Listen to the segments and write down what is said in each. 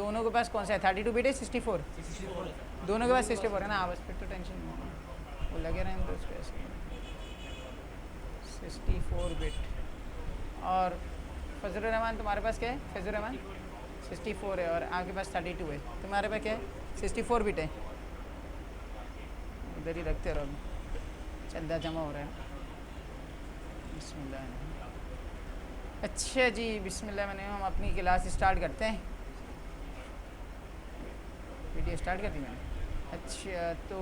दोनों के पास कौन सा है, 32 बिट है 64? दोनों के पास 64 है ना, बस फिर तो टेंशन नहीं, वो लगे रहें तो उसको ऐसे 64 बिट। और फजल रहमान तुम्हारे पास क्या है, फजल रहमान 64 है और आपके पास 32 है, तुम्हारे पास क्या है 64 बिट है। उधर ही रखते रहो, चंदा जमा हो रहा है। बिस्मिल्लाह। अच्छा जी, बिस्मिल्लाह। मैंने हम अपनी क्लास स्टार्ट करते हैं, वीडियो स्टार्ट कर दी मैंने। अच्छा, तो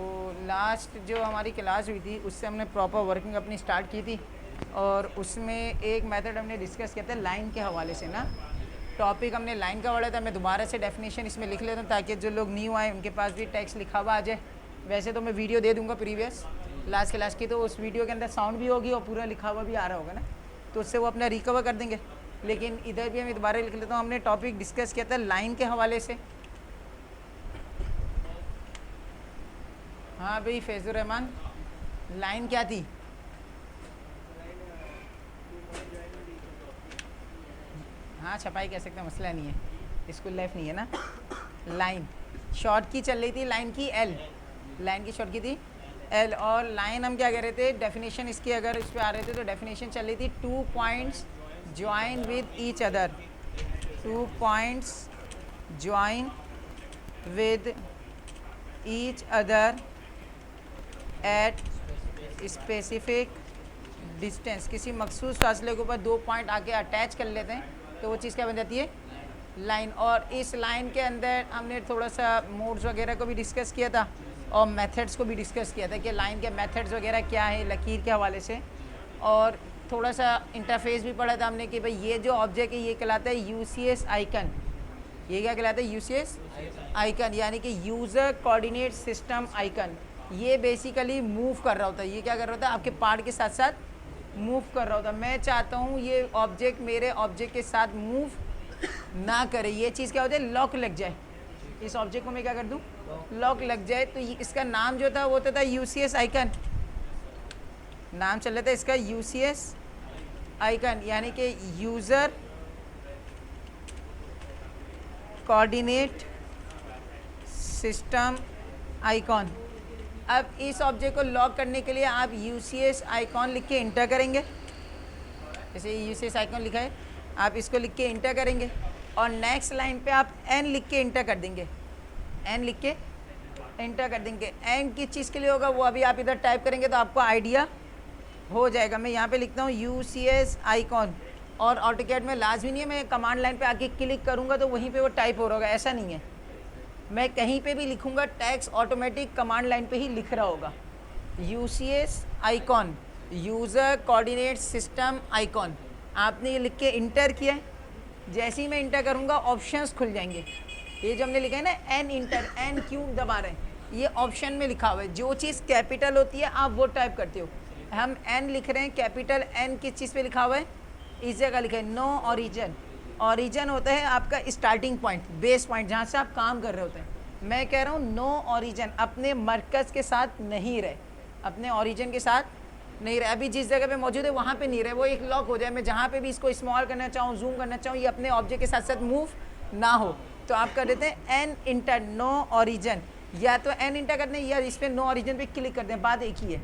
लास्ट जो हमारी क्लास हुई थी उससे हमने प्रॉपर वर्किंग अपनी स्टार्ट की थी और उसमें एक मेथड हमने डिस्कस किया था लाइन के हवाले से ना। टॉपिक हमने लाइन का पढ़ा था। मैं दोबारा से डेफिनेशन इसमें लिख लेता हूँ ताकि जो लोग न्यू आए उनके पास भी टेक्स्ट लिखा हुआ आ जाए। वैसे तो मैं वीडियो दे दूँगा प्रीवियस लास्ट क्लास की, तो उस वीडियो के अंदर साउंड भी होगी और पूरा लिखा हुआ भी आ रहा होगा ना, तो उससे वो अपना रिकवर कर देंगे। लेकिन इधर भी हम दोबारा लिख लेता हूँ। हमने टॉपिक डिस्कस किया था लाइन के हवाले से। हाँ भाई फैज़ुर रहमान, लाइन क्या थी? हाँ छपाई कह सकते हैं, मसला नहीं है, इसको लेफ्ट नहीं है ना। लाइन शॉर्ट की चल रही थी, लाइन की एल, लाइन की शॉर्ट की थी एल। और लाइन हम क्या कह रहे थे, डेफिनेशन इसकी अगर इस पर आ रहे थे तो डेफिनेशन चल रही थी 2 points join with each other, 2 points join with each other at specific distance. किसी मखसूस फासले के ऊपर 2 पॉइंट आके अटैच कर लेते हैं तो वो चीज़ क्या बन जाती है, लाइन। और इस लाइन के अंदर हमने थोड़ा सा मोड्स वगैरह को भी डिस्कस किया था और मेथड्स को भी डिस्कस किया था कि लाइन के मेथड्स वगैरह क्या है लकीर के हवाले से। और थोड़ा सा इंटरफेस भी पढ़ा था हमने कि भाई ये जो ऑब्जेक्ट है ये कहलाता है यूसीएस आइकन। ये क्या कहलाता है, यूसीएस आइकन, यानी कि यूज़र कोऑर्डिनेट सिस्टम आइकन। ये बेसिकली मूव कर रहा होता है, ये क्या कर रहा होता है, आपके पार्ट के साथ साथ मूव कर रहा होता है। मैं चाहता हूँ ये ऑब्जेक्ट मेरे ऑब्जेक्ट के साथ मूव ना करे, ये चीज़ क्या होता है, लॉक लग जाए। इस ऑब्जेक्ट को मैं क्या कर दूँ, लॉक लग जाए। तो इसका नाम जो था वो था यूसीएस आइकन, नाम चल रहा था इसका यूसीएस आइकन, यानी कि यूज़र कोऑर्डिनेट सिस्टम आइकॉन। अब इस ऑब्जेक्ट को लॉक करने के लिए आप यूसीएस आइकॉन लिख के इंटर करेंगे, जैसे यूसीएस आइकॉन लिखा है आप इसको लिख के इंटर करेंगे और नेक्स्ट लाइन पे आप एन लिख के इंटर कर देंगे, एन लिख के इंटर कर देंगे। एन किस चीज़ के लिए होगा वो अभी आप इधर टाइप करेंगे तो आपको आइडिया हो जाएगा। मैं यहाँ पे लिखता हूँ यूसीएस आइकॉन और ऑटोकैड में लाजमी नहीं है मैं कमांड लाइन पे आके क्लिक करूँगा तो वहीं पे वो टाइप हो रहा होगा, ऐसा नहीं है। मैं कहीं पे भी लिखूँगा टेक्स्ट ऑटोमेटिक कमांड लाइन पे ही लिख रहा होगा। UCS icon, user coordinate system icon, आपने ये लिख के इंटर किया है। जैसे ही मैं इंटर करूँगा ऑप्शंस खुल जाएंगे। ये जो हमने लिखा है ना एन इंटर, एन क्यों दबा रहे हैं, ये ऑप्शन में लिखा हुआ है। जो चीज़ कैपिटल होती है आप वो टाइप करते हो। हम एन लिख रहे हैं, कैपिटल एन किस चीज़ पे लिखा हुआ है, इस जगह लिखा है नो ऑरिजिन। ऑरिजिन होता है आपका स्टार्टिंग पॉइंट, बेस पॉइंट, जहाँ से आप काम कर रहे होते हैं। मैं कह रहा हूँ नो ऑरिजिन, अपने मरकज़ के साथ नहीं रहे, अपने ऑरिजिन के साथ नहीं रहे। अभी जिस जगह पे मौजूद है वहाँ पे नहीं रहे, वो एक लॉक हो जाए। मैं जहाँ पे भी इसको स्मॉल करना चाहूँ, जूम करना चाहूँ, ये अपने ऑब्जेक्ट के साथ साथ मूव ना हो, तो आप कर देते हैं एन इंटर नो ऑरिजिन। या तो एन इंटर कर दें या इस पर नो ऑरिजिन पे क्लिक कर दें, बात एक ही है।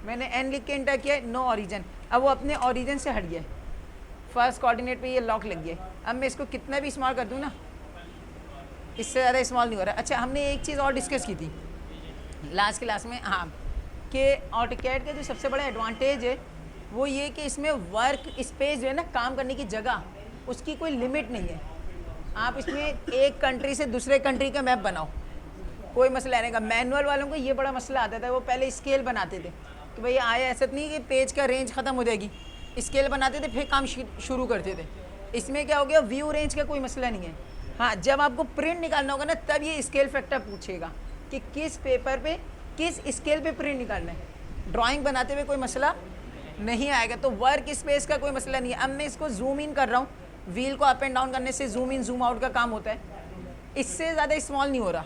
मैंने एन लिख के इंटर किया नो ऑरिजिन, अब वो अपने ऑरिजिन से हट गया, फर्स्ट कोऑर्डिनेट पे ये लॉक लग गया। अब मैं इसको कितना भी स्मॉल कर दूँ ना, इससे ज़्यादा स्मॉल नहीं हो रहा। अच्छा, हमने एक चीज़ और डिस्कस की थी लास्ट क्लास में, हाँ, कि ऑटोकैड का जो सबसे बड़ा एडवांटेज है वो ये कि इसमें वर्क स्पेस जो है ना, काम करने की जगह, उसकी कोई लिमिट नहीं है। आप इसमें एक कंट्री से दूसरे कंट्री का मैप बनाओ, कोई मसला नहीं का। मैनुअल वालों को ये बड़ा मसला आता था, वो पहले स्केल बनाते थे कि भाई आया, ऐसा नहीं कि पेज का रेंज ख़त्म हो जाएगी, स्केल बनाते थे फिर काम शुरू करते थे। इसमें क्या हो गया, व्यू रेंज का कोई मसला नहीं है। हाँ, जब आपको प्रिंट निकालना होगा ना तब ये स्केल फैक्टर पूछेगा कि किस पेपर पे किस स्केल पे प्रिंट निकालना है। ड्राइंग बनाते हुए कोई मसला नहीं आएगा। तो वर्क स्पेस का कोई मसला नहीं है। अब मैं इसको जूम इन कर रहा हूँ, व्हील को अप एंड डाउन करने से जूम इन जूम आउट का काम होता है, इससे ज़्यादा स्मॉल नहीं हो रहा।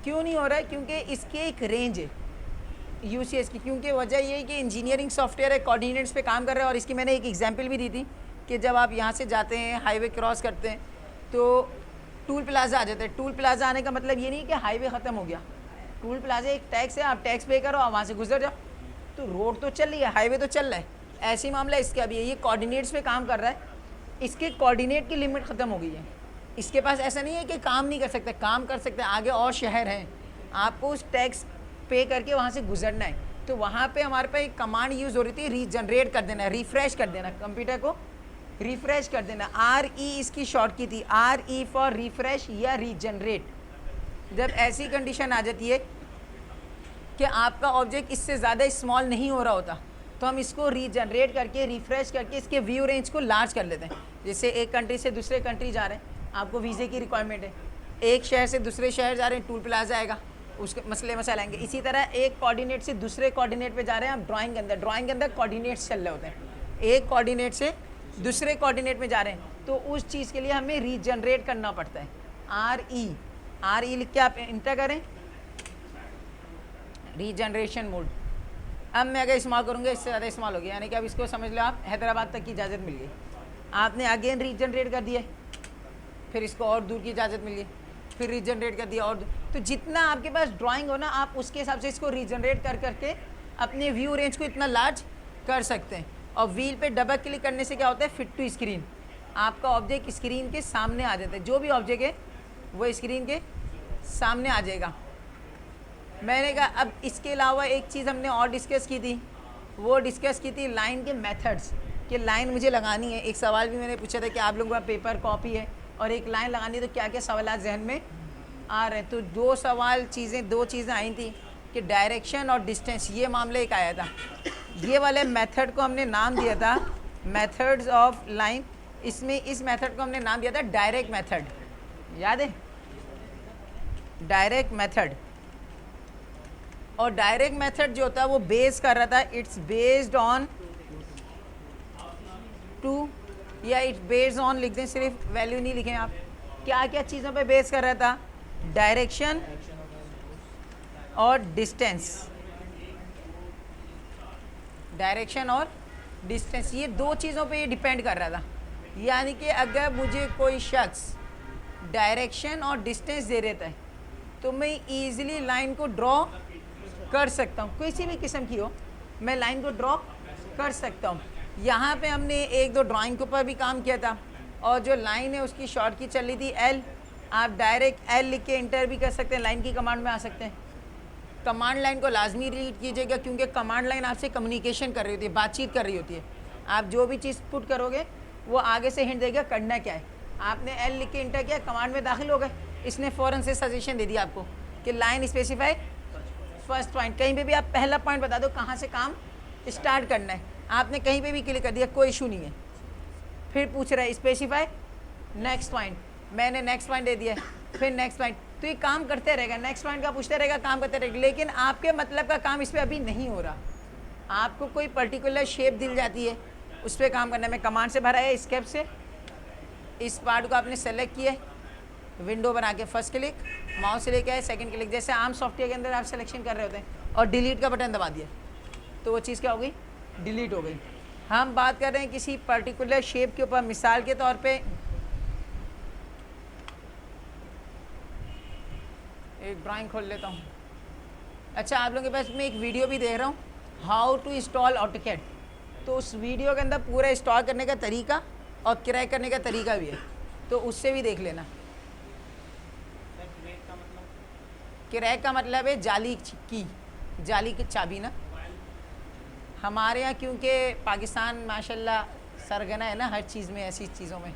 क्यों नहीं हो रहा है, क्योंकि इसकी एक रेंज है यूसीएस की। क्योंकि वजह ये है कि इंजीनियरिंग सॉफ्टवेयर है, कोऑर्डिनेट्स पे काम कर रहा है। और इसकी मैंने एक एग्जांपल भी दी थी कि जब आप यहाँ से जाते हैं, हाईवे क्रॉस करते हैं, तो टूल प्लाजा आ जाता है। टूल प्लाजा आने का मतलब ये नहीं कि हाईवे ख़त्म हो गया। टूल प्लाजा एक टैक्स है, आप टैक्स पे करो और वहाँ से गुजर जाओ। तो रोड तो चल रही है, हाईवे तो चल रहा है। ऐसी मामला इसका भी है, ये कोऑर्डिनेट्स पे काम कर रहा है, इसके कोऑर्डिनेट की लिमिट ख़त्म हो गई है। इसके पास ऐसा नहीं है कि काम नहीं कर सकते, काम कर सकते, आगे और शहर हैं, आपको उस टैक्स पे करके वहाँ से गुजरना है। तो वहाँ पे हमारे पास एक कमांड यूज़ हो रही थी, रीजनरेट कर देना, रिफ़्रेश कर देना, कंप्यूटर को रिफ़्रेश कर देना। RE इसकी शॉर्ट की थी, RE फॉर रिफ़्रेश या रीजनरेट। जब ऐसी कंडीशन आ जाती है कि आपका ऑब्जेक्ट इससे ज़्यादा स्मॉल नहीं हो रहा होता, तो हम इसको रीजनरेट करके रिफ़्रेश करके इसके व्यू रेंज को लार्ज कर लेते हैं। जैसे एक कंट्री से दूसरे कंट्री जा रहे हैं, आपको वीज़े की रिक्वायरमेंट है, एक शहर से दूसरे शहर जा रहे हैं, टूल प्लाजा आएगा, उसके मसाइल आएंगे। इसी तरह एक कोऑर्डिनेट से दूसरे कोऑर्डिनेट पे जा रहे हैं, आप ड्राइंग के अंदर कोऑर्डिनेट्स चल रहे होते हैं, एक कोऑर्डिनेट से दूसरे कोऑर्डिनेट में जा रहे हैं, तो उस चीज़ के लिए हमें रीजनरेट करना पड़ता है। RE लिख के आप इंटर करें, रीजनरेशन मोड। अब मैं अगर इस्तेमाल करूँगा इससे ज़्यादा इस्तेमाल हो गया, यानी कि अब इसको समझ लो आप हैदराबाद तक की इजाज़त मिल गई। आपने अगेन रीजनरेट कर दिया, फिर इसको और दूर की इजाज़त मिल गई, फिर रीजनरेट कर दिया और तो जितना आपके पास ड्राइंग हो ना, आप उसके हिसाब से इसको रीजनरेट कर करके अपने व्यू रेंज को इतना लार्ज कर सकते हैं। और व्हील पे डबल क्लिक करने से क्या होता है, फिट टू स्क्रीन, आपका ऑब्जेक्ट स्क्रीन के सामने आ जाता है। जो भी ऑब्जेक्ट है वो स्क्रीन के सामने आ जाएगा। मैंने कहा अब इसके अलावा एक चीज़ हमने और डिस्कस की थी, वो डिस्कस की थी लाइन के मेथड्स, कि लाइन मुझे लगानी है। एक सवाल भी मैंने पूछा था कि आप लोगों का पेपर कॉपी है और एक लाइन लगानी है, तो क्या क्या सवाल जहन में आ रहे हैं। तो दो चीज़ें आई थी कि डायरेक्शन और डिस्टेंस, ये मामला एक आया था। ये वाले मेथड को हमने नाम दिया था मेथड्स ऑफ लाइन। इसमें इस मेथड को हमने नाम दिया था डायरेक्ट मेथड, याद है, डायरेक्ट मेथड। और डायरेक्ट मेथड जो होता है वो बेस कर रहा था, इट्स बेस्ड ऑन टू, या इट्स बेस्ड ऑन लिख दें, सिर्फ वैल्यू नहीं लिखें आप, क्या क्या चीज़ों पे बेस कर रहा था, डायरेक्शन और डिस्टेंस। डायरेक्शन और डिस्टेंस, ये दो चीज़ों पे ये डिपेंड कर रहा था। यानी कि अगर मुझे कोई शख्स डायरेक्शन और डिस्टेंस दे देता है, तो मैं ईज़िली लाइन को ड्रॉ कर सकता हूँ, किसी भी किस्म की हो, मैं लाइन को ड्रॉ कर सकता हूँ। यहाँ पे हमने एक दो ड्राइंग के ऊपर भी काम किया था, और जो लाइन है उसकी शॉर्ट की चल रही थी L, आप डायरेक्ट L लिख के इंटर भी कर सकते हैं, लाइन की कमांड में आ सकते हैं। कमांड लाइन को लाजमी रीड कीजिएगा, क्योंकि कमांड लाइन आपसे कम्युनिकेशन कर रही होती है, बातचीत कर रही होती है। आप जो भी चीज़ पुट करोगे वो आगे से हिंट देगा करना क्या है। आपने L लिख के इंटर किया, कमांड में दाखिल हो गए, इसने फ़ौरन से सजेशन दे दिया आपको कि लाइन स्पेसिफाई फर्स्ट पॉइंट। कहीं पे भी आप पहला पॉइंट बता दो कहाँ से काम स्टार्ट करना है, आपने कहीं पे भी क्लिक कर दिया, कोई इशू नहीं है। फिर पूछ रहा है स्पेसिफाई नेक्स्ट पॉइंट, मैंने नेक्स्ट पॉइंट दे दिया, फिर नेक्स्ट पॉइंट, तो ये काम करते रहेगा, नेक्स्ट पॉइंट का पूछते रहेगा, काम करते रहेगा। लेकिन आपके मतलब का काम इस पर अभी नहीं हो रहा, आपको कोई पर्टिकुलर शेप दिल जाती है, उस पर काम करना है। मैं कमांड से भरा है, स्केप से इस पार्ट को आपने सेलेक्ट किया, विंडो बना के फर्स्ट क्लिक, माउस से लेके आए सेकंड क्लिक, जैसे आम सॉफ्टवेयर के अंदर आप सिलेक्शन कर रहे होते हैं, और डिलीट का बटन दबा दिया, तो वो चीज़ क्या हो गई, डिलीट हो गई। हम बात कर रहे हैं किसी पर्टिकुलर शेप के ऊपर, मिसाल के तौर पे एक ड्राइंग खोल लेता हूँ। अच्छा, आप लोगों के पास मैं एक वीडियो भी देख रहा हूँ, हाउ टू इंस्टॉल ऑटोकैड, तो उस वीडियो के अंदर पूरा इंस्टॉल करने का तरीका और क्रैक करने का तरीका भी है, तो उससे भी देख लेना। क्रैक का मतलब है जाली की, जाली की चाबी ना। हमारे यहाँ क्योंकि पाकिस्तान माशाल्लाह सरगना है ना हर चीज़ में, ऐसी चीज़ों में,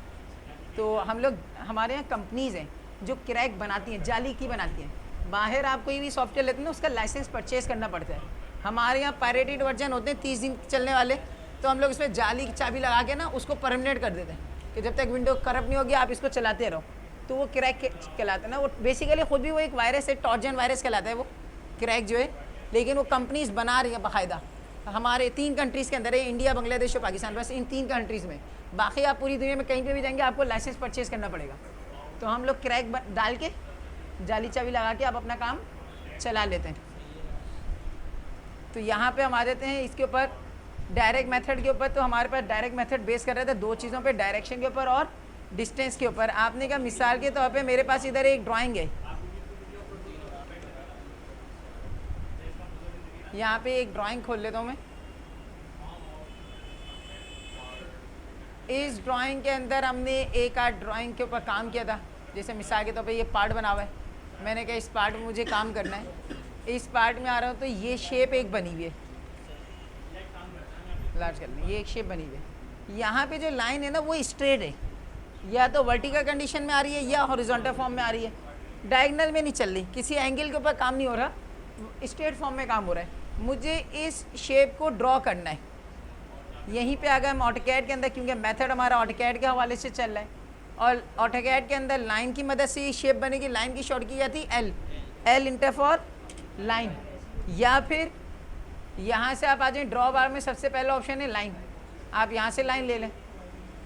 तो हम लोग, हमारे यहाँ कंपनीज़ हैं जो क्रैक बनाती हैं, जाली की बनाती हैं। बाहर आप कोई भी सॉफ्टवेयर लेते हैं ना, उसका लाइसेंस परचेज़ करना पड़ता है। हमारे यहाँ पायरेटेड वर्जन होते हैं 30 दिन चलने वाले, तो हम लोग इसमें जाली की चाबी लगा के ना उसको परमानेंट कर देते हैं कि जब तक विंडो करप्ट नहीं होगी आप इसको चलाते रहो, तो वो क्रैक कहलाता है ना। वो बेसिकली खुद भी वो एक वायरस है, टॉर्जन वायरस कहलाता है वो क्रैक जो है, लेकिन वो कंपनीज़ बना रही है बाकायदा। हमारे 3 कंट्रीज़ के अंदर है, इंडिया, बांग्लादेश और पाकिस्तान, बस इन 3 कंट्रीज़ में। बाकी आप पूरी दुनिया में कहीं पे भी जाएंगे आपको लाइसेंस परचेज़ करना पड़ेगा। तो हम लोग क्रैक डाल के जाली चाबी लगा के आप अपना काम चला लेते हैं। तो यहाँ पे हम आ जाते हैं इसके ऊपर डायरेक्ट मेथड के ऊपर। तो हमारे पास डायरेक्ट मेथड बेस कर रहे थे 2 चीज़ों पे, डायरेक्शन के ऊपर और डिस्टेंस के ऊपर। आपने कहा मिसाल के तौर पे मेरे पास इधर एक ड्राइंग है, यहाँ पे एक ड्राइंग खोल लेता हूँ मैं। इस ड्राइंग के अंदर हमने एक आध ड्राइंग के ऊपर काम किया था, जैसे मिसाल के तौर पे ये पार्ट बना हुआ है, मैंने कहा इस पार्ट में मुझे काम करना है, इस पार्ट में आ रहा हूँ तो ये शेप एक बनी हुई है, लार्ज कर लें, ये एक शेप बनी हुई है। यहाँ पे जो लाइन है ना वो स्ट्रेट है, या तो वर्टिकल कंडीशन में आ रही है या हॉरिजॉन्टल फॉर्म में आ रही है, डायगोनल में नहीं चल रही, किसी एंगल के ऊपर काम नहीं हो रहा, स्ट्रेट फॉर्म में काम हो रहा है। मुझे इस शेप को ड्रॉ करना है, यहीं पे आ गए हम ऑटोकैड के अंदर, क्योंकि मेथड हमारा ऑटोकैड के हवाले से चल रहा है, और ऑटोकैड के अंदर लाइन की मदद से ये शेप बनेगी। लाइन की शॉर्ट की जाती है L, L inter for line, या फिर यहाँ से आप आ जाएं ड्रॉ बार में, सबसे पहला ऑप्शन है लाइन, आप यहाँ से लाइन ले लें।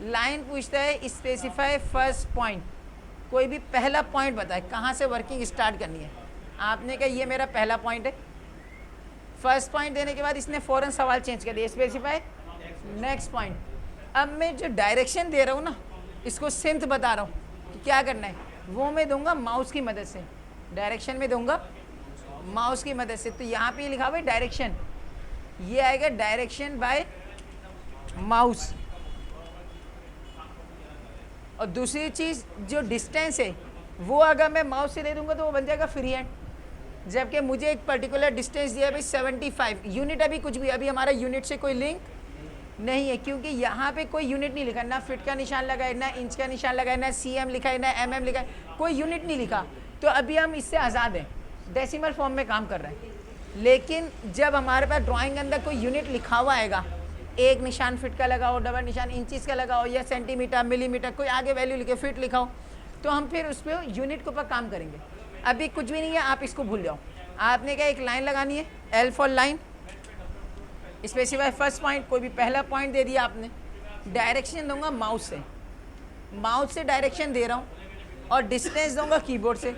लाइन पूछता है स्पेसिफाई फर्स्ट पॉइंट, कोई भी पहला पॉइंट बताए कहाँ से वर्किंग स्टार्ट करनी है। आपने कहा ये मेरा पहला पॉइंट है, फर्स्ट पॉइंट देने के बाद इसने फ़ौरन सवाल चेंज कर दिया, स्पेसिफाई नेक्स्ट पॉइंट। अब मैं जो डायरेक्शन दे रहा हूँ ना, इसको सिंथ बता रहा हूँ कि क्या करना है, वो मैं दूंगा माउस की मदद से, डायरेक्शन में दूंगा माउस की मदद से। तो यहाँ पे लिखा हुआ है डायरेक्शन, ये आएगा डायरेक्शन बाय माउस। और दूसरी चीज़ जो डिस्टेंस है वो अगर मैं माउस से दे दूंगा तो वो बन जाएगा फ्री हैंड, जबकि मुझे एक पर्टिकुलर डिस्टेंस दिया है भाई 75 यूनिट, अभी कुछ भी, अभी हमारा यूनिट से कोई लिंक नहीं है, क्योंकि यहाँ पे कोई यूनिट नहीं लिखा, ना फिट का निशान लगा है, ना इंच का निशान लगा है, ना सीएम लिखा है, ना एमएम लिखा है, कोई यूनिट नहीं लिखा। तो अभी हम इससे आज़ाद हैं, डेसिमल फॉर्म में काम कर रहे हैं। लेकिन जब हमारे पास ड्राइंग के अंदर कोई यूनिट लिखा हुआ आएगा, एक निशान फिट का लगा हो, डबल निशान इंचज़ का लगा हो, या सेंटीमीटर मिलीमीटर कोई आगे वैल्यू लिखे, फिट लिखा हो, तो हम फिर उस पर यूनिट के ऊपर काम करेंगे। अभी कुछ भी नहीं है, आप इसको भूल जाओ। आपने क्या एक लाइन लगानी है, L for line, specify first point, कोई भी पहला पॉइंट दे दिया आपने, डायरेक्शन दूंगा माउस से, माउस से डायरेक्शन दे रहा हूँ, और डिस्टेंस दूंगा कीबोर्ड से।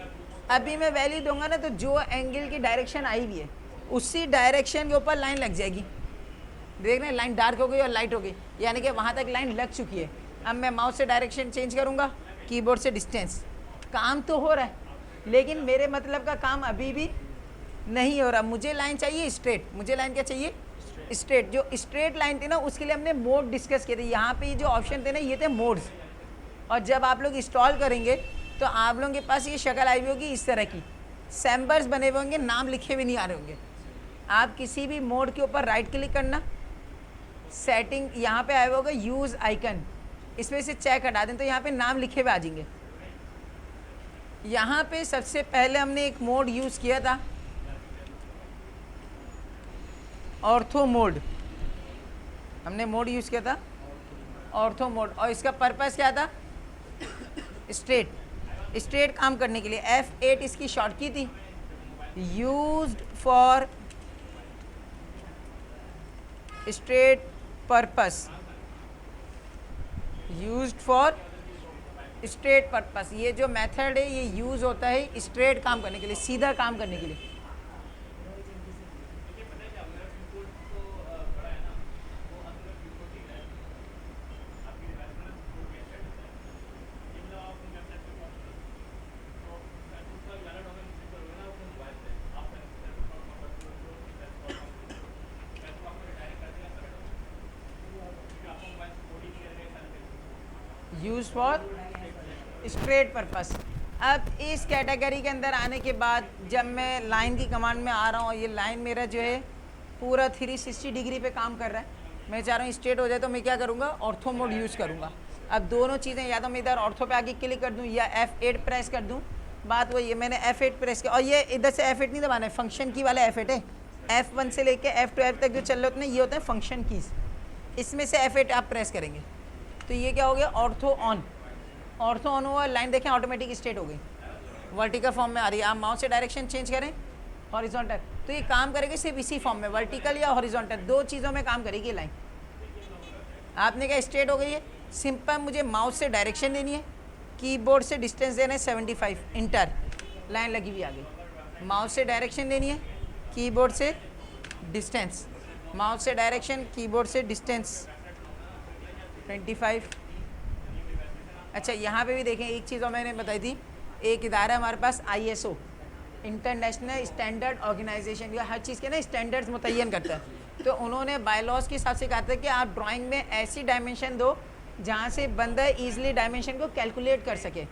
अभी मैं वैल्यू दूंगा ना, तो जो एंगल की डायरेक्शन आई हुई है उसी डायरेक्शन के ऊपर लाइन लग जाएगी। देख रहे हैं, लाइन डार्क हो गई और लाइट हो गई, यानी कि वहाँ तक लाइन लग चुकी है। अब मैं माउस से डायरेक्शन चेंज करूँगा, कीबोर्ड से डिस्टेंस, काम तो हो रहा है, लेकिन मेरे मतलब का काम अभी भी नहीं हो रहा। मुझे लाइन चाहिए स्ट्रेट, मुझे लाइन क्या चाहिए स्ट्रेट। जो स्ट्रेट लाइन थी ना, उसके लिए हमने मोड डिस्कस किए थे। यहाँ पे जो ऑप्शन थे ना, ये थे मोड्स, और जब आप लोग इंस्टॉल करेंगे तो आप लोगों के पास ये शक्ल आई हुई होगी इस तरह की, सैम्बर्स बने हुए होंगे, नाम लिखे हुए नहीं आ रहे होंगे। आप किसी भी मोड के ऊपर राइट क्लिक करना, सेटिंग यहाँ पे आया होगा यूज़ आइकन, इसमें से चेक हटा दें तो यहाँ पे नाम लिखे हुए आ जाएंगे। यहाँ पे सबसे पहले हमने एक मोड यूज़ किया था, ऑर्थो मोड, हमने मोड यूज़ किया था ऑर्थो मोड, और इसका पर्पस क्या था, स्ट्रेट, स्ट्रेट काम करने के लिए। F8 इसकी शॉर्ट की थी, used for straight purpose, used for straight purpose. ये जो मेथड है ये यूज़ होता है स्ट्रेट काम करने के लिए, सीधा काम करने के लिए। Use for straight purpose. अब इस कैटेगरी के अंदर आने के बाद जब मैं लाइन की कमांड में आ रहा हूँ, ये लाइन मेरा जो है पूरा 360 डिग्री पे काम कर रहा है, मैं चाह रहा हूँ स्ट्रेट हो जाए, तो मैं क्या करूँगा, ऑर्थो मोड यूज़ करूँगा। अब दोनों चीज़ें, या तो मैं इधर ऑर्थो पे आगे क्लिक कर दूँ या F8 प्रेस कर दूँ, बात वही है, मैंने F8 प्रेस किया, और ये इधर से F8 नहीं दबाना है, फंक्शन की वाला F8 है। F1 से लेके F12 तक जो चल रहे होते हैं ये होते हैं फंक्शन कीज़, इसमें से F8 आप प्रेस करेंगे तो ये क्या हो गया, ऑर्थो ऑन। ऑर्थो ऑन हुआ, लाइन देखें ऑटोमेटिक स्ट्रेट हो गई, वर्टिकल फॉर्म में आ रही है। आप माउस से डायरेक्शन चेंज करें हॉरिजॉन्टल, तो ये काम करेगी सिर्फ इसी फॉर्म में, वर्टिकल या हॉरिजॉन्टल, दो चीज़ों में काम करेगी लाइन। आपने क्या स्ट्रेट हो गई है, सिंपल मुझे माउस से डायरेक्शन देनी है, कीबोर्ड से डिस्टेंस देना है 75, इंटर, लाइन लगी हुई आ गई। माउस से डायरेक्शन देनी है, कीबोर्ड से डिस्टेंस, माउस से डायरेक्शन, कीबोर्ड से डिस्टेंस 25, अच्छा यहाँ पे भी देखें, एक चीज़ और मैंने बताई थी, एक इदारा है हमारे पास ISO, इंटरनेशनल स्टैंडर्ड ऑर्गेनाइजेशन, या हर चीज़ के ना स्टैंडर्ड्स मुतय्यन करता है। तो उन्होंने बायलॉज के हिसाब से कहा था कि आप ड्राइंग में ऐसी डायमेंशन दो जहाँ से बंदा ईजिली डायमेंशन को कैलकुलेट कर सके।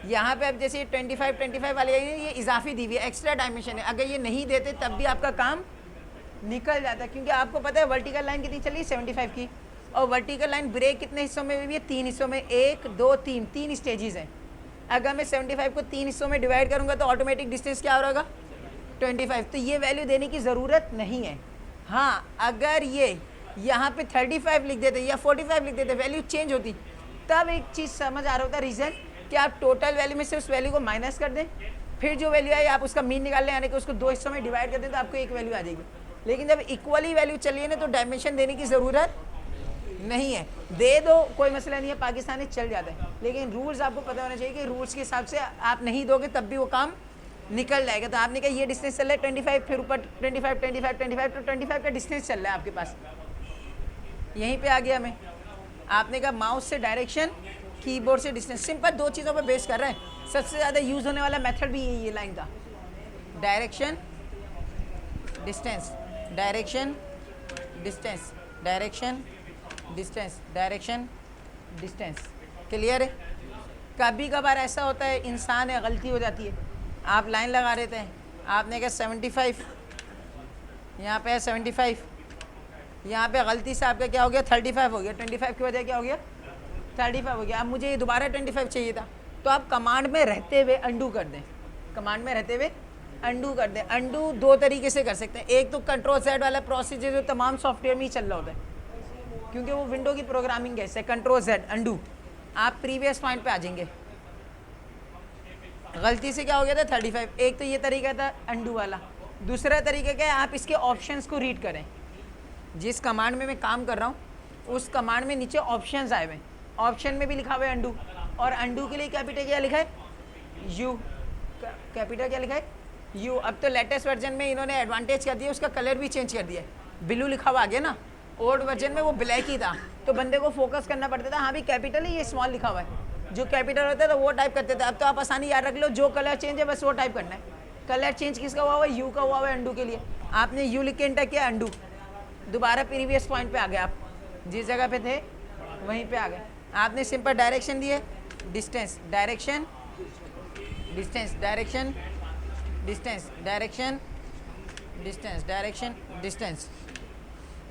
यहाँ पे अब जैसे 25 वाले ये इजाफी दी हुई है, एक्स्ट्रा डायमेंशन है, अगर ये नहीं देते तब भी आपका काम निकल जाता है, क्योंकि आपको पता है वर्टिकल लाइन कितनी चली है 75 की, और वर्टिकल लाइन ब्रेक कितने हिस्सों में हुई है, 3 हिस्सों में, 1 2 3, 3 स्टेजेस हैं। अगर मैं 75 को 3 हिस्सों में डिवाइड करूँगा तो ऑटोमेटिक डिस्टेंस क्या हो रहेगा 25। तो ये वैल्यू देने की ज़रूरत नहीं है। हाँ, अगर ये यहाँ पे 35 लिख देते या 45 लिख देते, वैल्यू चेंज होती, तब एक चीज़ समझ आ रहा होता रीज़न कि आप टोटल वैल्यू में से उस वैल्यू को माइनस कर दें, फिर जो वैल्यू है आप उसका मीन निकाल लें, यानी कि उसको 2 हिस्सों में डिवाइड कर दें तो आपको एक वैल्यू आ जाएगी। लेकिन जब इक्वली वैल्यू चलिए ना तो डायमेंशन देने की ज़रूरत नहीं है, दे दो कोई मसला नहीं है, पाकिस्तानी चल जाता है। लेकिन रूल्स आपको पता होना चाहिए कि रूल्स के हिसाब से आप नहीं दोगे तब भी वो काम निकल जाएगा। तो आपने कहा ये डिस्टेंस चल रहा है 25, फिर ऊपर 25 तो 25 का डिस्टेंस चल रहा है आपके पास, यहीं पे आ गया। मैं आपने कहा माउस से डायरेक्शन, कीबोर्ड से डिस्टेंस, सिंपल 2 चीज़ों पे बेस कर रहे हैं। सबसे ज़्यादा यूज़ होने वाला मेथड भी यही है लाइन का, direction distance, direction distance, direction distance, direction distance. Clear है? कभी कभार ऐसा होता है इंसान है, गलती हो जाती है, आप लाइन लगा रहे थे, आपने कहा 75, यहाँ पे है 75, यहाँ पे गलती से आपका क्या हो गया 35 हो गया, 25 की वजह क्या हो गया 35 हो गया। अब मुझे ये दोबारा 25 चाहिए था, तो आप कमांड में रहते हुए अंडू कर दें, कमांड में रहते हुए अंडू कर दें। अंडू 2 तरीके से कर सकते हैं, एक तो कंट्रोल Z वाला प्रोसीजर जो तमाम सॉफ्टवेयर में ही चल रहा होता है, क्योंकि वो विंडो की प्रोग्रामिंग है, कंट्रोल Z अंडू, आप प्रीवियस पॉइंट पे आ जाएंगे। गलती से क्या हो गया था 35, एक तो ये तरीका था अंडू वाला। दूसरा तरीका क्या है, आप इसके ऑप्शंस को रीड करें। जिस कमांड में मैं काम कर रहा हूँ उस कमांड में नीचे ऑप्शंस आए हुए, ऑप्शन में भी लिखा हुआ है अंडू, और अंडू के लिए कैपिटल क्या लिखा है U, कैपिटल क्या लिखा है U। अब तो लेटेस्ट वर्जन में इन्होंने एडवांटेज कर दिया, उसका कलर भी चेंज कर दिया है, ब्लू लिखा हुआ आ गया ना, ओल्ड वर्जन में वो ब्लैक ही था, तो बंदे को फोकस करना पड़ता था, हाँ भी कैपिटल है, ये स्मॉल लिखा हुआ है, जो कैपिटल होता था वो टाइप करते थे। अब तो आप आसानी याद रख लो, जो कलर चेंज है बस वो टाइप करना है। कलर चेंज किसका हुआ हुआ है, यू का हुआ हुआ है अंडू के लिए, आपने यू लिख के एंटर किया, अंडू, दोबारा प्रीवियस पॉइंट पे आ गए, आप जिस जगह पे थे वहीं पे आ गए। आपने सिंपल डायरेक्शन दिए, distance, direction distance, direction distance, direction distance, direction distance.